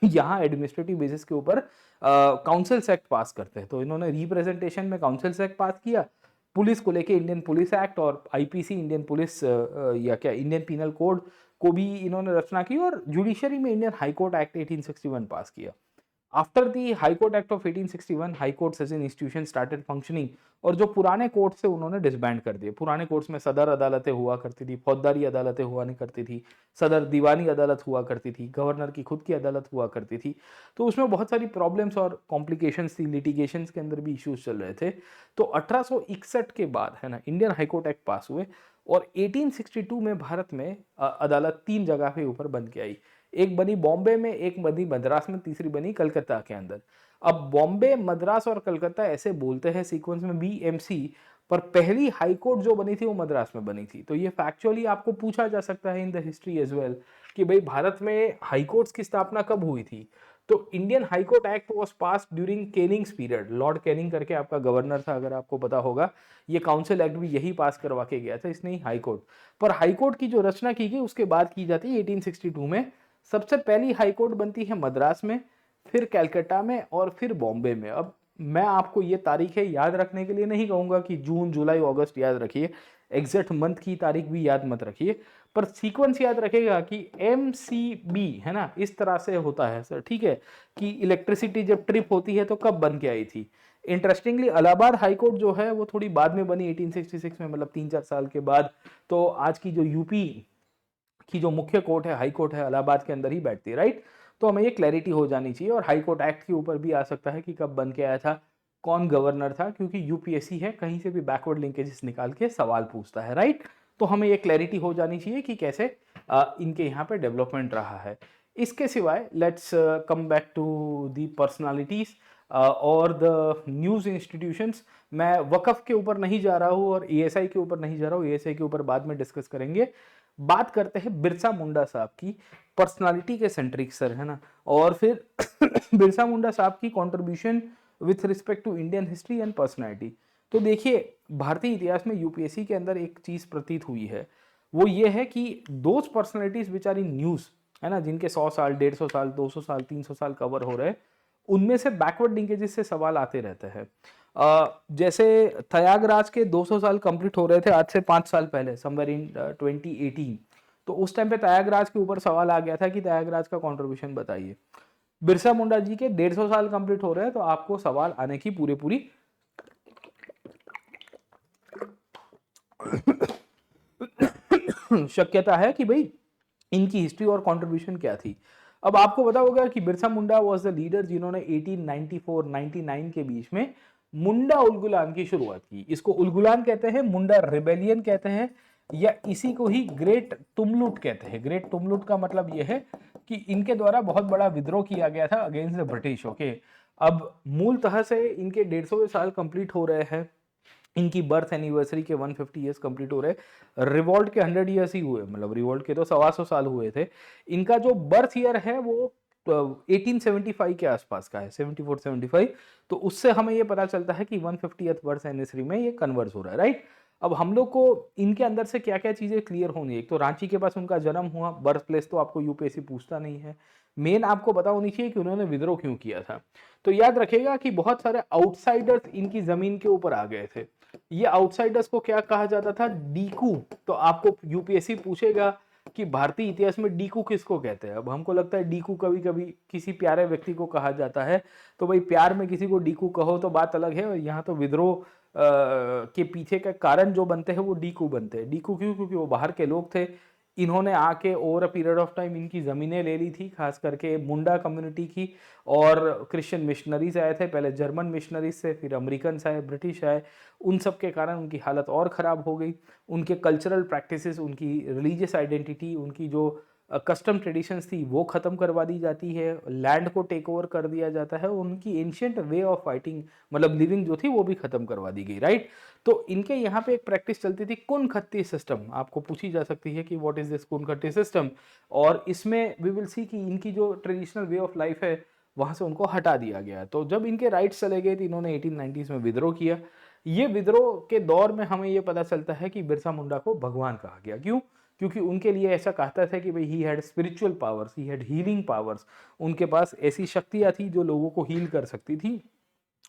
यहाँ एडमिनिस्ट्रेटिव बेसिस के ऊपर काउंसिल्स एक्ट पास करते हैं। तो इन्होंने रिप्रेजेंटेशन में काउंसिल्स एक्ट पास किया, पुलिस को लेके इंडियन पुलिस एक्ट और आईपीसी इंडियन पुलिस या क्या इंडियन पीनल कोड को भी इन्होंने रचना की, और जुडिशरी में इंडियन हाई कोर्ट एक्ट 1861 पास किया। After the High Court Act of 1861 High Courts as an institution started functioning, और जो पुराने कोर्ट से उन्होंने डिसबैंड कर दिए। पुराने कोर्ट्स में सदर अदालतें हुआ करती थी, फौजदारी अदालतें हुआ नहीं करती थी, सदर दीवानी अदालत हुआ करती थी, गवर्नर की खुद की अदालत हुआ करती थी। तो उसमें बहुत सारी प्रॉब्लम्स और कॉम्प्लिकेशंस थी, लिटिगेशंस के अंदर भी इश्यूज चल रहे थे। तो 1861 के बाद है ना इंडियन हाई कोर्ट एक्ट पास हुए, और 1862 में भारत में अदालत 3 जगह पे ऊपर बन के आई। एक बनी बॉम्बे में, एक बनी मद्रास में, तीसरी बनी कलकत्ता के अंदर। अब बॉम्बे, मद्रास और कलकत्ता ऐसे बोलते हैं सीक्वेंस में बीएमसी, पर पहली हाई कोर्ट जो बनी थी वो मद्रास में बनी थी। तो ये फैक्चुअली आपको पूछा जा सकता है in the history as well कि भाई भारत में हाई कोर्ट्स की स्थापना कब हुई थी। तो Indian High Court act was passed during Canning's period. Lord Canning करके आपका गवर्नर था, अगर आपको पता होगा। ये काउंसिल एक्ट भी यही पास करवा के गया था, इसने ही हाई कोर्ट। पर हाई कोर्ट की जो रचना की गई उसके बाद की जाती है 1862 में। सबसे पहली हाई कोर्ट बनती है मद्रास में, फिर कलकत्ता में, और फिर बॉम्बे में। अब मैं आपको ये तारीखें याद रखने के लिए नहीं कहूँगा कि जून, जुलाई, अगस्त याद रखिए, एग्जैक्ट मंथ की तारीख भी याद मत रखिए, पर सीक्वेंस याद रखेगा कि MCB है ना, इस तरह से होता है सर, ठीक है, कि इलेक्ट्रिसिटी जब ट्रिप होती है तो कब बन के आई थी। इंटरेस्टिंगली इलाहाबाद हाई कोर्ट जो है वो थोड़ी बाद में बनी, 1866 में, मतलब 3-4 साल के बाद। तो आज की जो यूपी की जो मुख्य कोर्ट है, हाई कोर्ट है, इलाहाबाद के अंदर ही बैठती है, राइट। तो हमें ये क्लैरिटी हो जानी चाहिए। और हाई कोर्ट एक्ट के ऊपर भी आ सकता है कि कब बन के आया था, कौन गवर्नर था, क्योंकि यूपीएससी है, कहीं से भी बैकवर्ड लिंकेजेस निकाल के सवाल पूछता है, राइट। तो हमें ये क्लैरिटी हो जानी चाहिए कि कैसे इनके यहाँ पे डेवलपमेंट रहा है। इसके सिवाय let's come back to the personalities और द न्यूज़ इंस्टीट्यूशंस। मैं वक़फ़ के ऊपर नहीं जा रहा हूँ और एएसआई के ऊपर नहीं जा रहा हूँ, एएसआई के ऊपर बाद में डिस्कस करेंगे। बात करते हैं बिरसा मुंडा साहब की, पर्सनालिटी के सेंट्रिक सर, है ना। और फिर बिरसा मुंडा साहब की contribution with respect to Indian history and personality. तो देखिए भारतीय इतिहास में यूपीएससी के अंदर एक चीज प्रतीत हुई है, वो ये है कि those personalities which are in news, है ना, जिनके 100 साल, 150 साल, 200 साल, 300 साल कवर हो रहे, उनमें से बैकवर्ड लिंकेजेस से सवाल आते रहते हैं। जैसे त्यागराज के 200 साल कंप्लीट हो रहे थे आज से 5 साल पहले, समवेयर इन 2018। तो उस टाइम पे त्यागराज के ऊपर सवाल आ गया था कि त्यागराज का कंट्रीब्यूशन बताइए। बिरसा मुंडा जी के 150 साल कंप्लीट हो रहे हैं, तो आपको सवाल आने की पूरी पूरी शक्यता है कि भाई इनकी हिस्ट्री और कंट्रीब्यूशन क्या थी। अब आपको पता होगा कि Birsa Munda was the leader जिन्होंने 1894-99 के बीच में मुंडा उलगुलान की शुरुआत की। इसको उलगुलान कहते हैं, मुंडा रिबेलियन कहते हैं, या इसी को ही ग्रेट तुमलुट कहते हैं। ग्रेट तुमलुट का मतलब यह है कि इनके द्वारा बहुत बड़ा विद्रोह किया गया था अगेंस्ट द ब्रिटिश। ओके, अब मूलतः से इनके 150 साल कंप्लीट हो रहे हैं, इनकी बर्थ एनिवर्सरी के 150 ईयर्स कंप्लीट हो रहे। रिवॉल्ट के 100 ईयर्स ही हुए, मतलब रिवॉल्ट के तो 125 साल हुए थे। इनका जो बर्थ ईयर है वो 1875 के आसपास का है, 74-75। तो उससे हमें ये पता चलता है कि 150th बर्थ एनिवर्सरी में ये कन्वर्स हो रहा है, राइट। अब हम लोग को इनके अंदर से क्या क्या चीजें क्लियर होनी है। एक तो रांची के पास उनका जन्म हुआ, बर्थ प्लेस तो आपको यूपीएससी पूछता नहीं है। मेन आपको पता होनी चाहिए कि उन्होंने विद्रोह क्यों किया था। तो याद रखेगा कि बहुत सारे आउटसाइडर्स इनकी जमीन के ऊपर आ गए थे। ये आउटसाइडर्स को क्या कहा जाता था? डीकू। तो आपको यूपीएससी पूछेगा कि भारतीय इतिहास में डीकू किसको कहते हैं। अब हमको लगता है डीकू कभी कभी किसी प्यारे व्यक्ति को कहा जाता है, तो भाई प्यार में किसी को डीकू कहो तो बात अलग है, और यहाँ तो विद्रोह के पीछे का कारण जो बनते हैं वो डीकू बनते हैं। डीकू क्यों? क्योंकि वो बाहर के लोग थे, इन्होंने आके over a period of time इनकी ज़मीनें ले ली थी, खास करके मुंडा कम्युनिटी की, और क्रिश्चियन मिशनरीज आए थे, पहले जर्मन मिशनरीज से, फिर अमेरिकन आए, ब्रिटिश आए। उन सब के कारण उनकी हालत और ख़राब हो गई। उनके कल्चरल प्रैक्टिसेस, उनकी रिलीजियस आइडेंटिटी, उनकी जो कस्टम ट्रेडिशंस थी वो ख़त्म करवा दी जाती है, लैंड को टेक ओवर कर दिया जाता है, उनकी एंशियंट वे ऑफ फाइटिंग मतलब लिविंग जो थी वो भी ख़त्म करवा दी गई, राइट। तो इनके यहाँ पे एक प्रैक्टिस चलती थी कुन खत्ती सिस्टम, आपको पूछी जा सकती है कि व्हाट इज दिस कुन खत्ती सिस्टम, और इसमें वी विल सी कि इनकी जो ट्रेडिशनल वे ऑफ लाइफ है वहाँ से उनको हटा दिया गया। तो जब इनके राइट्स चले गए तो इन्होंने 1890s में विद्रोह किया। ये विद्रोह के दौर में हमें ये पता चलता है कि बिरसा मुंडा को भगवान कहा गया। क्यों? क्योंकि उनके लिए ऐसा कहता था कि भाई he had spiritual powers, he had healing powers, उनके पास ऐसी शक्तियाँ थी जो लोगों को हील कर सकती थी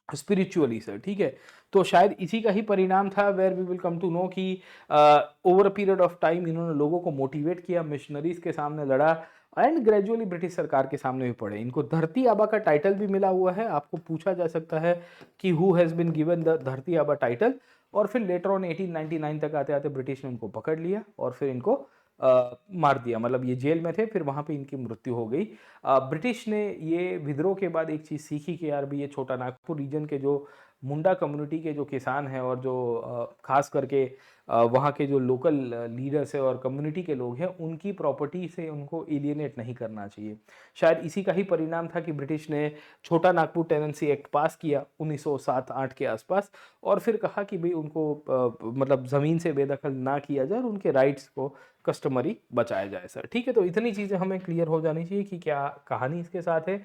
स्पिरिचुअली सर, ठीक है। तो शायद इसी का ही परिणाम था, where we will come to know कि over a period of time इन्होंने लोगों को मोटिवेट किया, मिशनरीज के सामने लड़ा, एंड ग्रेजुअली ब्रिटिश सरकार के सामने भी पड़े। इनको धरती आबा का टाइटल भी मिला हुआ है। आपको पूछा जा सकता है कि who has been given the धरती आबा टाइटल, और फिर लेटर ऑन 1899 तक आते आते ब्रिटिश ने इनको पकड़ लिया और फिर इनको मार दिया, मतलब ये जेल में थे, फिर वहाँ पे इनकी मृत्यु हो गई। ब्रिटिश ने ये विद्रोह के बाद एक चीज़ सीखी कि यार भी ये छोटा नागपुर रीजन के जो मुंडा कम्युनिटी के जो किसान हैं और जो खास करके वहाँ के जो लोकल लीडर्स है और कम्युनिटी के लोग हैं, उनकी प्रॉपर्टी से उनको एलियनेट नहीं करना चाहिए। शायद इसी का ही परिणाम था कि ब्रिटिश ने छोटा नागपुर टेनेंसी एक्ट पास किया 1907-8 के आसपास, और फिर कहा कि भाई उनको मतलब ज़मीन से बेदखल ना किया जाए और उनके राइट्स को कस्टमरी बचाया जाए सर, ठीक है। तो इतनी चीज़ें हमें क्लियर हो जानी चाहिए कि क्या कहानी इसके साथ है।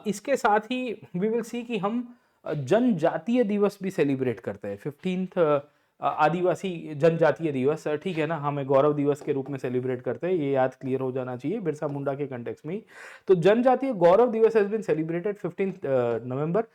इसके साथ ही वी विल सी कि हम जनजातीय दिवस भी सेलिब्रेट करते हैं, 15th आदिवासी जनजातीय दिवस, ठीक है ना, हमें गौरव दिवस के रूप में सेलिब्रेट करते हैं, ये याद क्लियर हो जाना चाहिए बिरसा मुंडा के कंटेक्स्ट में ही। तो Janjatiya Gaurav Divas has been celebrated 15 November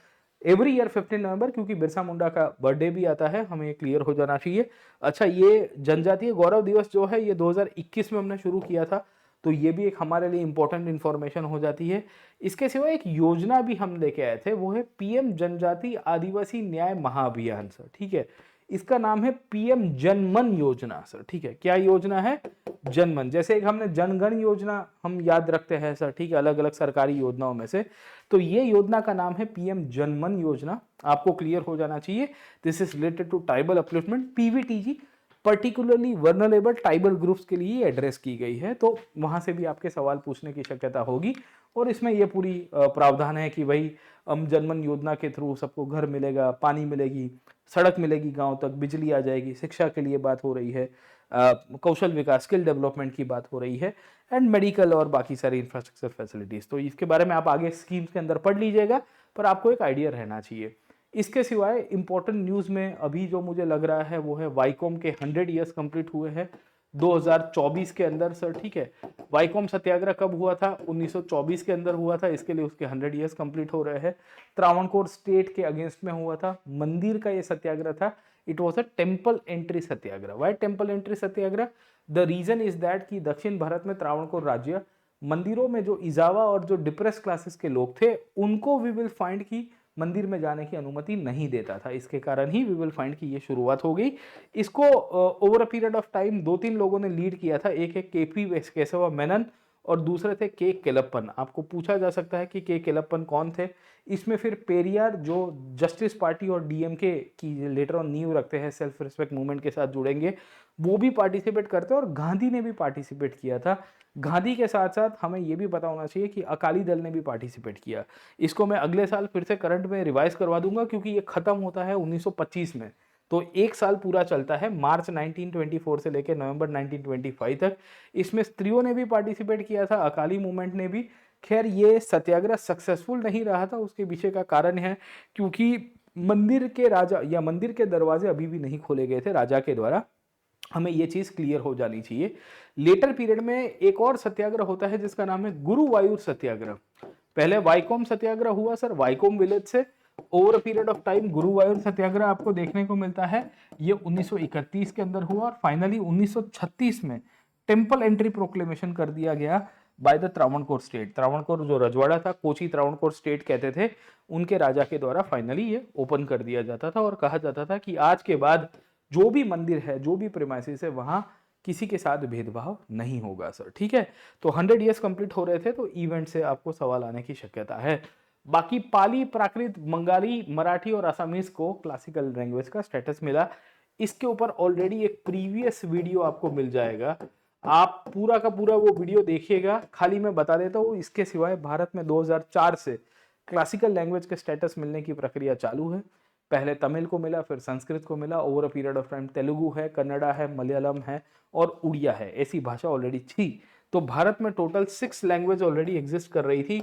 every year, 15 November, क्योंकि बिरसा मुंडा का बर्थडे भी आता है, हमें क्लियर हो जाना चाहिए। अच्छा, ये जनजातीय गौरव दिवस जो है ये 2021 में हमने शुरू किया था, तो ये भी एक हमारे लिए इंपॉर्टेंट इन्फॉर्मेशन हो जाती है। इसके सिवा एक योजना भी हम लेके आए थे, वो है पीएम जनजाति आदिवासी न्याय महाअभियान सर, ठीक है। इसका नाम है पीएम जनमन योजना सर, ठीक है। क्या योजना है? जनमन। जैसे एक हमने जनगण योजना हम याद रखते हैं सर, ठीक है, अलग अलग सरकारी योजनाओं में से, तो ये योजना का नाम है पीएम जनमन योजना, आपको क्लियर हो जाना चाहिए। This is related to tribal upliftment, PVTG, particularly vulnerable tribal groups के लिए एड्रेस की गई है। तो वहां से भी आपके सवाल पूछने की शक्यता होगी, और इसमें यह पूरी प्रावधान है कि भाई हम जनमन योजना के थ्रू सबको घर मिलेगा, पानी मिलेगी, सड़क मिलेगी गांव तक, बिजली आ जाएगी, शिक्षा के लिए बात हो रही है, कौशल विकास स्किल डेवलपमेंट की बात हो रही है, एंड मेडिकल और बाकी सारी इंफ्रास्ट्रक्चर फैसिलिटीज। तो इसके बारे में आप आगे स्कीम्स के अंदर पढ़ लीजिएगा, पर आपको एक आइडिया रहना चाहिए। इसके सिवाय इंपॉर्टेंट न्यूज़ में अभी जो मुझे लग रहा है वो है वाईकॉम के 100 ईयर्स कंप्लीट हुए हैं 2024 के अंदर सर, ठीक है। वाईकॉम सत्याग्रह कब हुआ था? 1924 के अंदर हुआ था, इसके लिए उसके 100 ईयर्स कंप्लीट हो रहे हैं। त्रावणकोर स्टेट के अगेंस्ट में हुआ था, मंदिर का ये सत्याग्रह था। It was a temple entry satyagraha. Why temple entry satyagraha? The reason is that कि दक्षिण भारत में त्रावणकोर राज्य मंदिरों में जो इजावा और जो डिप्रेस क्लासेस के लोग थे उनको वी विल फाइंड की मंदिर में जाने की अनुमति नहीं देता था, इसके कारण ही वी विल फाइंड कि ये शुरुआत हो गई। इसको over a period of time 2-3 लोगों ने लीड किया था, एक है केपी केशव मेनन और दूसरे थे के केलप्पन। आपको पूछा जा सकता है कि के केलप्पन कौन थे। इसमें फिर पेरियार जो जस्टिस पार्टी और डीएमके की लेटर ऑन नींव रखते हैं, सेल्फ रिस्पेक्ट मूवमेंट के साथ जुड़ेंगे, वो भी पार्टिसिपेट करते हैं, और गांधी ने भी पार्टिसिपेट किया था। गांधी के साथ साथ हमें ये भी पता होना चाहिए कि अकाली दल ने भी पार्टिसिपेट किया। इसको मैं अगले साल फिर से करंट में रिवाइज करवा दूंगा, क्योंकि ये खत्म होता है 1925 में, तो एक साल पूरा चलता है, मार्च 1924 से लेकर नवंबर 1925 तक। इसमें स्त्रियों ने भी पार्टिसिपेट किया था, अकाली मूवमेंट ने भी। खैर ये सत्याग्रह सक्सेसफुल नहीं रहा था, उसके पीछे का कारण है क्योंकि मंदिर के राजा या मंदिर के दरवाजे अभी भी नहीं खोले गए थे राजा के द्वारा, हमें ये चीज क्लियर हो जानी चाहिए। लेटर पीरियड में एक और सत्याग्रह होता है जिसका नाम है गुरुवायूर सत्याग्रह। पहले वाईकॉम सत्याग्रह हुआ सर, वाईकॉम विलेज से over period of time Guruvayur Satyagraha आपको देखने को मिलता है। ये 1931 के अंदर हुआ, और फाइनली 1936 में टेम्पल एंट्री प्रोक्लेमेशन कर दिया गया by the Travancore state. Travancore जो रजवाड़ा था, कोची त्रावणकोर स्टेट कहते थे, उनके राजा के द्वारा फाइनली ये ओपन कर दिया जाता था, और कहा जाता था कि आज के बाद जो भी मंदिर है, जो भी प्रेमाइसिस है, वहां किसी के साथ भेदभाव नहीं होगा सर, ठीक है। तो 100 ईयर्स कंप्लीट हो रहे थे, तो इवेंट से आपको सवाल आने की शक्यता है। बाकी पाली, प्राकृत, बंगाली, मराठी और असमीज को क्लासिकल लैंग्वेज का स्टेटस मिला। इसके ऊपर ऑलरेडी एक प्रीवियस वीडियो आपको मिल जाएगा, आप पूरा का पूरा वो वीडियो देखिएगा। खाली मैं बता देता हूँ, इसके सिवाय भारत में 2004 से क्लासिकल लैंग्वेज के स्टेटस मिलने की प्रक्रिया चालू है। पहले तमिल को मिला, फिर संस्कृत को मिला, over a period of time Telugu है, कन्नड़ा है, मलयालम है और उड़िया है, ऐसी भाषा ऑलरेडी थी। तो भारत में टोटल 6 लैंग्वेज ऑलरेडी एग्जिस्ट कर रही थी,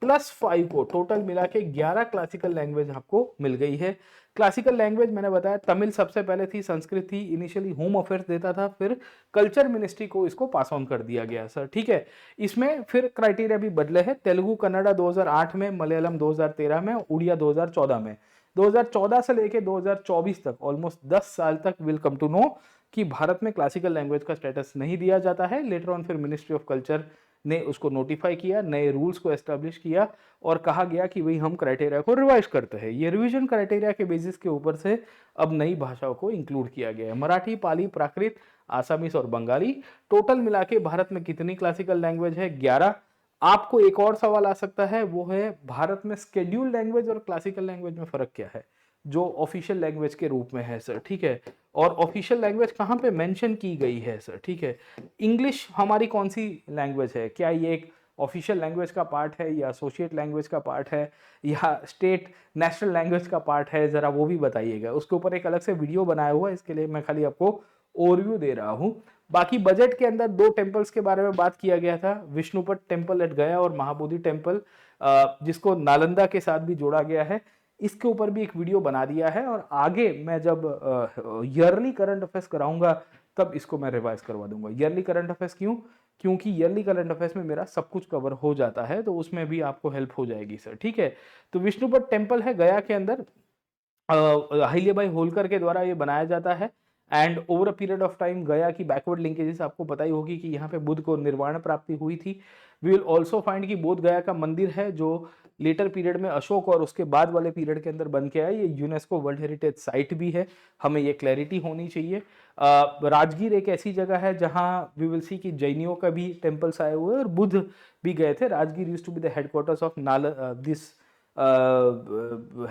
प्लस 5 को टोटल मिला के 11 क्लासिकल लैंग्वेज आपको मिल गई है। क्लासिकल लैंग्वेज मैंने बताया तमिल सबसे पहले थी, संस्कृत थी, इनिशियली होम अफेयर्स देता था, फिर कल्चर मिनिस्ट्री को इसको पास ऑन कर दिया गया सर, ठीक है। इसमें फिर क्राइटेरिया भी बदले हैं, तेलुगु कन्नड़ा 2008 में, मलयालम 2013 में, उड़िया 2014 में। 2014 से लेके 2024 तक ऑलमोस्ट 10 साल तक विल कम टू नो कि भारत में क्लासिकल लैंग्वेज का स्टेटस नहीं दिया जाता है। लेटर ऑन फिर मिनिस्ट्री ऑफ कल्चर ने उसको नोटिफाई किया, नए रूल्स को एस्टेब्लिश किया और कहा गया कि भाई हम क्राइटेरिया को रिवाइज करते हैं। ये रिवीजन क्राइटेरिया के बेसिस के ऊपर से अब नई भाषाओं को इंक्लूड किया गया है। मराठी, पाली, प्राकृत, आसामीज और बंगाली टोटल मिला के भारत में कितनी क्लासिकल लैंग्वेज है? 11। आपको एक और सवाल आ सकता है, वो है भारत में शेड्यूल्ड लैंग्वेज और क्लासिकल लैंग्वेज में फर्क क्या है, जो ऑफिशियल लैंग्वेज के रूप में है सर, ठीक है। और ऑफिशियल लैंग्वेज कहाँ पे मेंशन की गई है सर, ठीक है। इंग्लिश हमारी कौन सी लैंग्वेज है? क्या ये एक ऑफिशियल लैंग्वेज का पार्ट है या एसोसिएट लैंग्वेज का पार्ट है या स्टेट नेशनल लैंग्वेज का पार्ट है? जरा वो भी बताइएगा। उसके ऊपर एक अलग से वीडियो बनाया हुआ है, इसके लिए मैं खाली आपको ओवरव्यू दे रहा हूँ। बाकी बजट के अंदर 2 टेम्पल्स के बारे में बात किया गया था, विष्णुपद टेम्पल एट गया और महाबोधि टेम्पल, जिसको नालंदा के साथ भी जोड़ा गया है। इसके ऊपर भी एक वीडियो बना दिया है और आगे मैं जब ईयरली करंट अफेयर्स कराऊंगा तब इसको मैं रिवाइज करवा दूंगा। ईयरली करंट अफेयर्स क्यों? क्योंकि ईयरली करंट अफेयर्स में मेरा सब कुछ कवर हो जाता है, तो उसमें भी आपको हेल्प हो जाएगी सर, ठीक है। तो विष्णुपद टेम्पल है गया के अंदर, अहिल्याबाई होलकर के द्वारा ये बनाया जाता है। And over a period of time गया की बैकवर्ड लिंकेजेस आपको पता ही होगी कि यहाँ पे बुद्ध को निर्वाण प्राप्ति हुई थी। वी विल ऑल्सो फाइंड कि बोध गया का मंदिर है जो लेटर पीरियड में अशोक और उसके बाद वाले पीरियड के अंदर बन के आया, ये यूनेस्को वर्ल्ड हेरिटेज साइट भी है, हमें ये क्लैरिटी होनी चाहिए। राजगीर एक ऐसी जगह है जहां वी विल सी कि जैनियों का भी टेम्पल्स आए हुए हैं और बुद्ध भी गए थे। Rajgir used to be the headquarters of this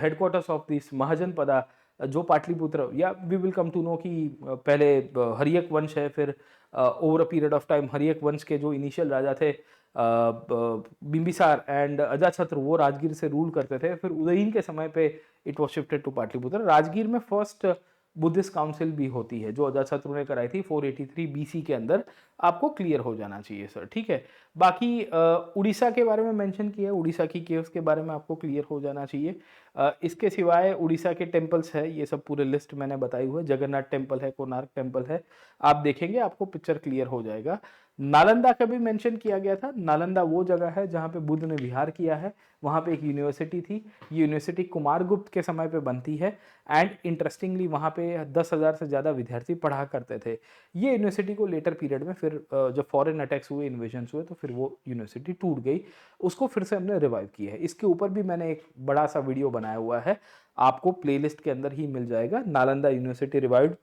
headquarters of this mahajanapada, जो पाटलिपुत्र, या we will come to know कि पहले हर्यक वंश है, फिर over a period of time Haryanka वंश के जो इनिशियल राजा थे बिंबिसार एंड अजातशत्रु, वो राजगीर से रूल करते थे। फिर उदयन के समय पे it was shifted to Pataliputra. Rajgir में फर्स्ट बुद्धिस्ट काउंसिल भी होती है जो अजातशत्रु ने कराई थी 483 बीसी के अंदर, आपको क्लियर हो जाना चाहिए सर, ठीक है। बाकी उड़ीसा के बारे में मेंशन किया है, उड़ीसा की केव्स के बारे में आपको क्लियर हो जाना चाहिए। इसके सिवाय उड़ीसा के टेम्पल्स है, ये सब पूरे लिस्ट मैंने बताई हुई है, जगन्नाथ टेम्पल है, कोणार्क टेम्पल है, आप देखेंगे आपको पिक्चर क्लियर हो जाएगा। नालंदा का भी मेंशन किया गया था। नालंदा वो जगह है जहाँ पे बुद्ध ने विहार किया है, वहाँ पे एक यूनिवर्सिटी थी, ये यूनिवर्सिटी कुमारगुप्त के समय पे बनती है। एंड इंटरेस्टिंगली वहाँ पे 10,000 से ज़्यादा विद्यार्थी पढ़ा करते थे। ये यूनिवर्सिटी को लेटर पीरियड में फिर जब फॉरेन अटैक्स हुए, इन्वेजन्स हुए, तो फिर वो यूनिवर्सिटी टूट गई, उसको फिर से हमने रिवाइव किया है। इसके ऊपर भी मैंने एक बड़ा सा वीडियो बनाया हुआ है, आपको प्लेलिस्ट के अंदर ही मिल जाएगा, नालंदा यूनिवर्सिटी रिवाइव्ड,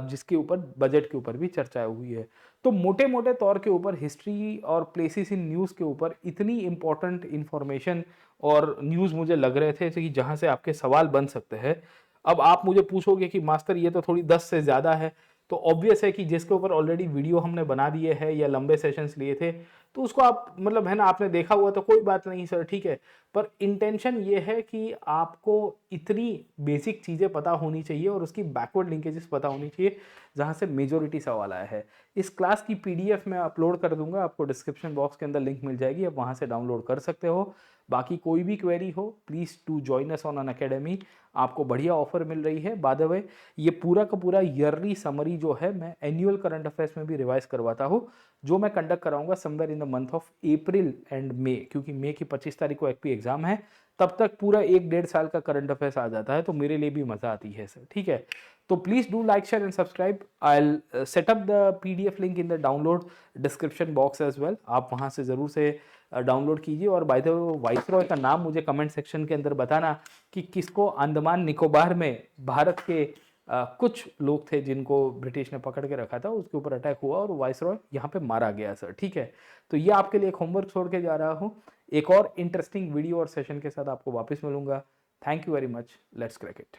जिसके ऊपर बजट के ऊपर भी चर्चा हुई है। तो मोटे मोटे तौर के ऊपर हिस्ट्री और प्लेसेस इन न्यूज़ के ऊपर इतनी इंपॉर्टेंट इंफॉर्मेशन और न्यूज़ मुझे लग रहे थे कि जहां से आपके सवाल बन सकते हैं। अब आप मुझे पूछोगे कि मास्टर ये तो थोड़ी 10 से ज़्यादा है, तो ऑब्वियस है कि जिसके ऊपर ऑलरेडी वीडियो हमने बना दिए हैं या लंबे सेशंस लिए थे, तो उसको आप मतलब है ना, आपने देखा हुआ तो कोई बात नहीं सर, ठीक है। पर इंटेंशन ये है कि आपको इतनी बेसिक चीज़ें पता होनी चाहिए और उसकी बैकवर्ड लिंकेजेस पता होनी चाहिए जहाँ से मेजोरिटी सवाल आया है। इस क्लास की पीडीएफ मैं अपलोड कर दूंगा, आपको डिस्क्रिप्शन बॉक्स के अंदर लिंक मिल जाएगी, आप वहाँ से डाउनलोड कर सकते हो। बाकी कोई भी क्वेरी हो please to join us on Unacademy, आपको बढ़िया ऑफर मिल रही है। बाय द वे ये पूरा का पूरा ईयरली समरी जो है मैं एनुअल करंट अफेयर्स में भी रिवाइज करवाता हूँ, जो मैं कंडक्ट कराऊंगा somewhere in the month of April and May, क्योंकि मई की 25 तारीख को एक्पी एग्जाम है, तब तक पूरा 1-1.5 साल का करंट अफेयर्स आ जाता है, तो मेरे लिए भी मजा आती है सर, ठीक है। तो please do like, share and subscribe. I will set up the PDF link in the download description box as well, आप वहां से जरूर से डाउनलोड कीजिए। और बाय द वे वाइसरॉय का नाम मुझे कमेंट सेक्शन के अंदर बताना कि किसको अंडमान निकोबार में भारत के कुछ लोग थे जिनको ब्रिटिश ने पकड़ के रखा था, उसके ऊपर अटैक हुआ और वाइसरॉय यहाँ पे मारा गया सर। ठीक है, तो ये आपके लिए एक होमवर्क छोड़ के जा रहा हूँ। एक और इंटरेस्टिंग वीडियो और सेशन के साथ आपको वापस मिलूंगा। Thank you very much, let's crack it.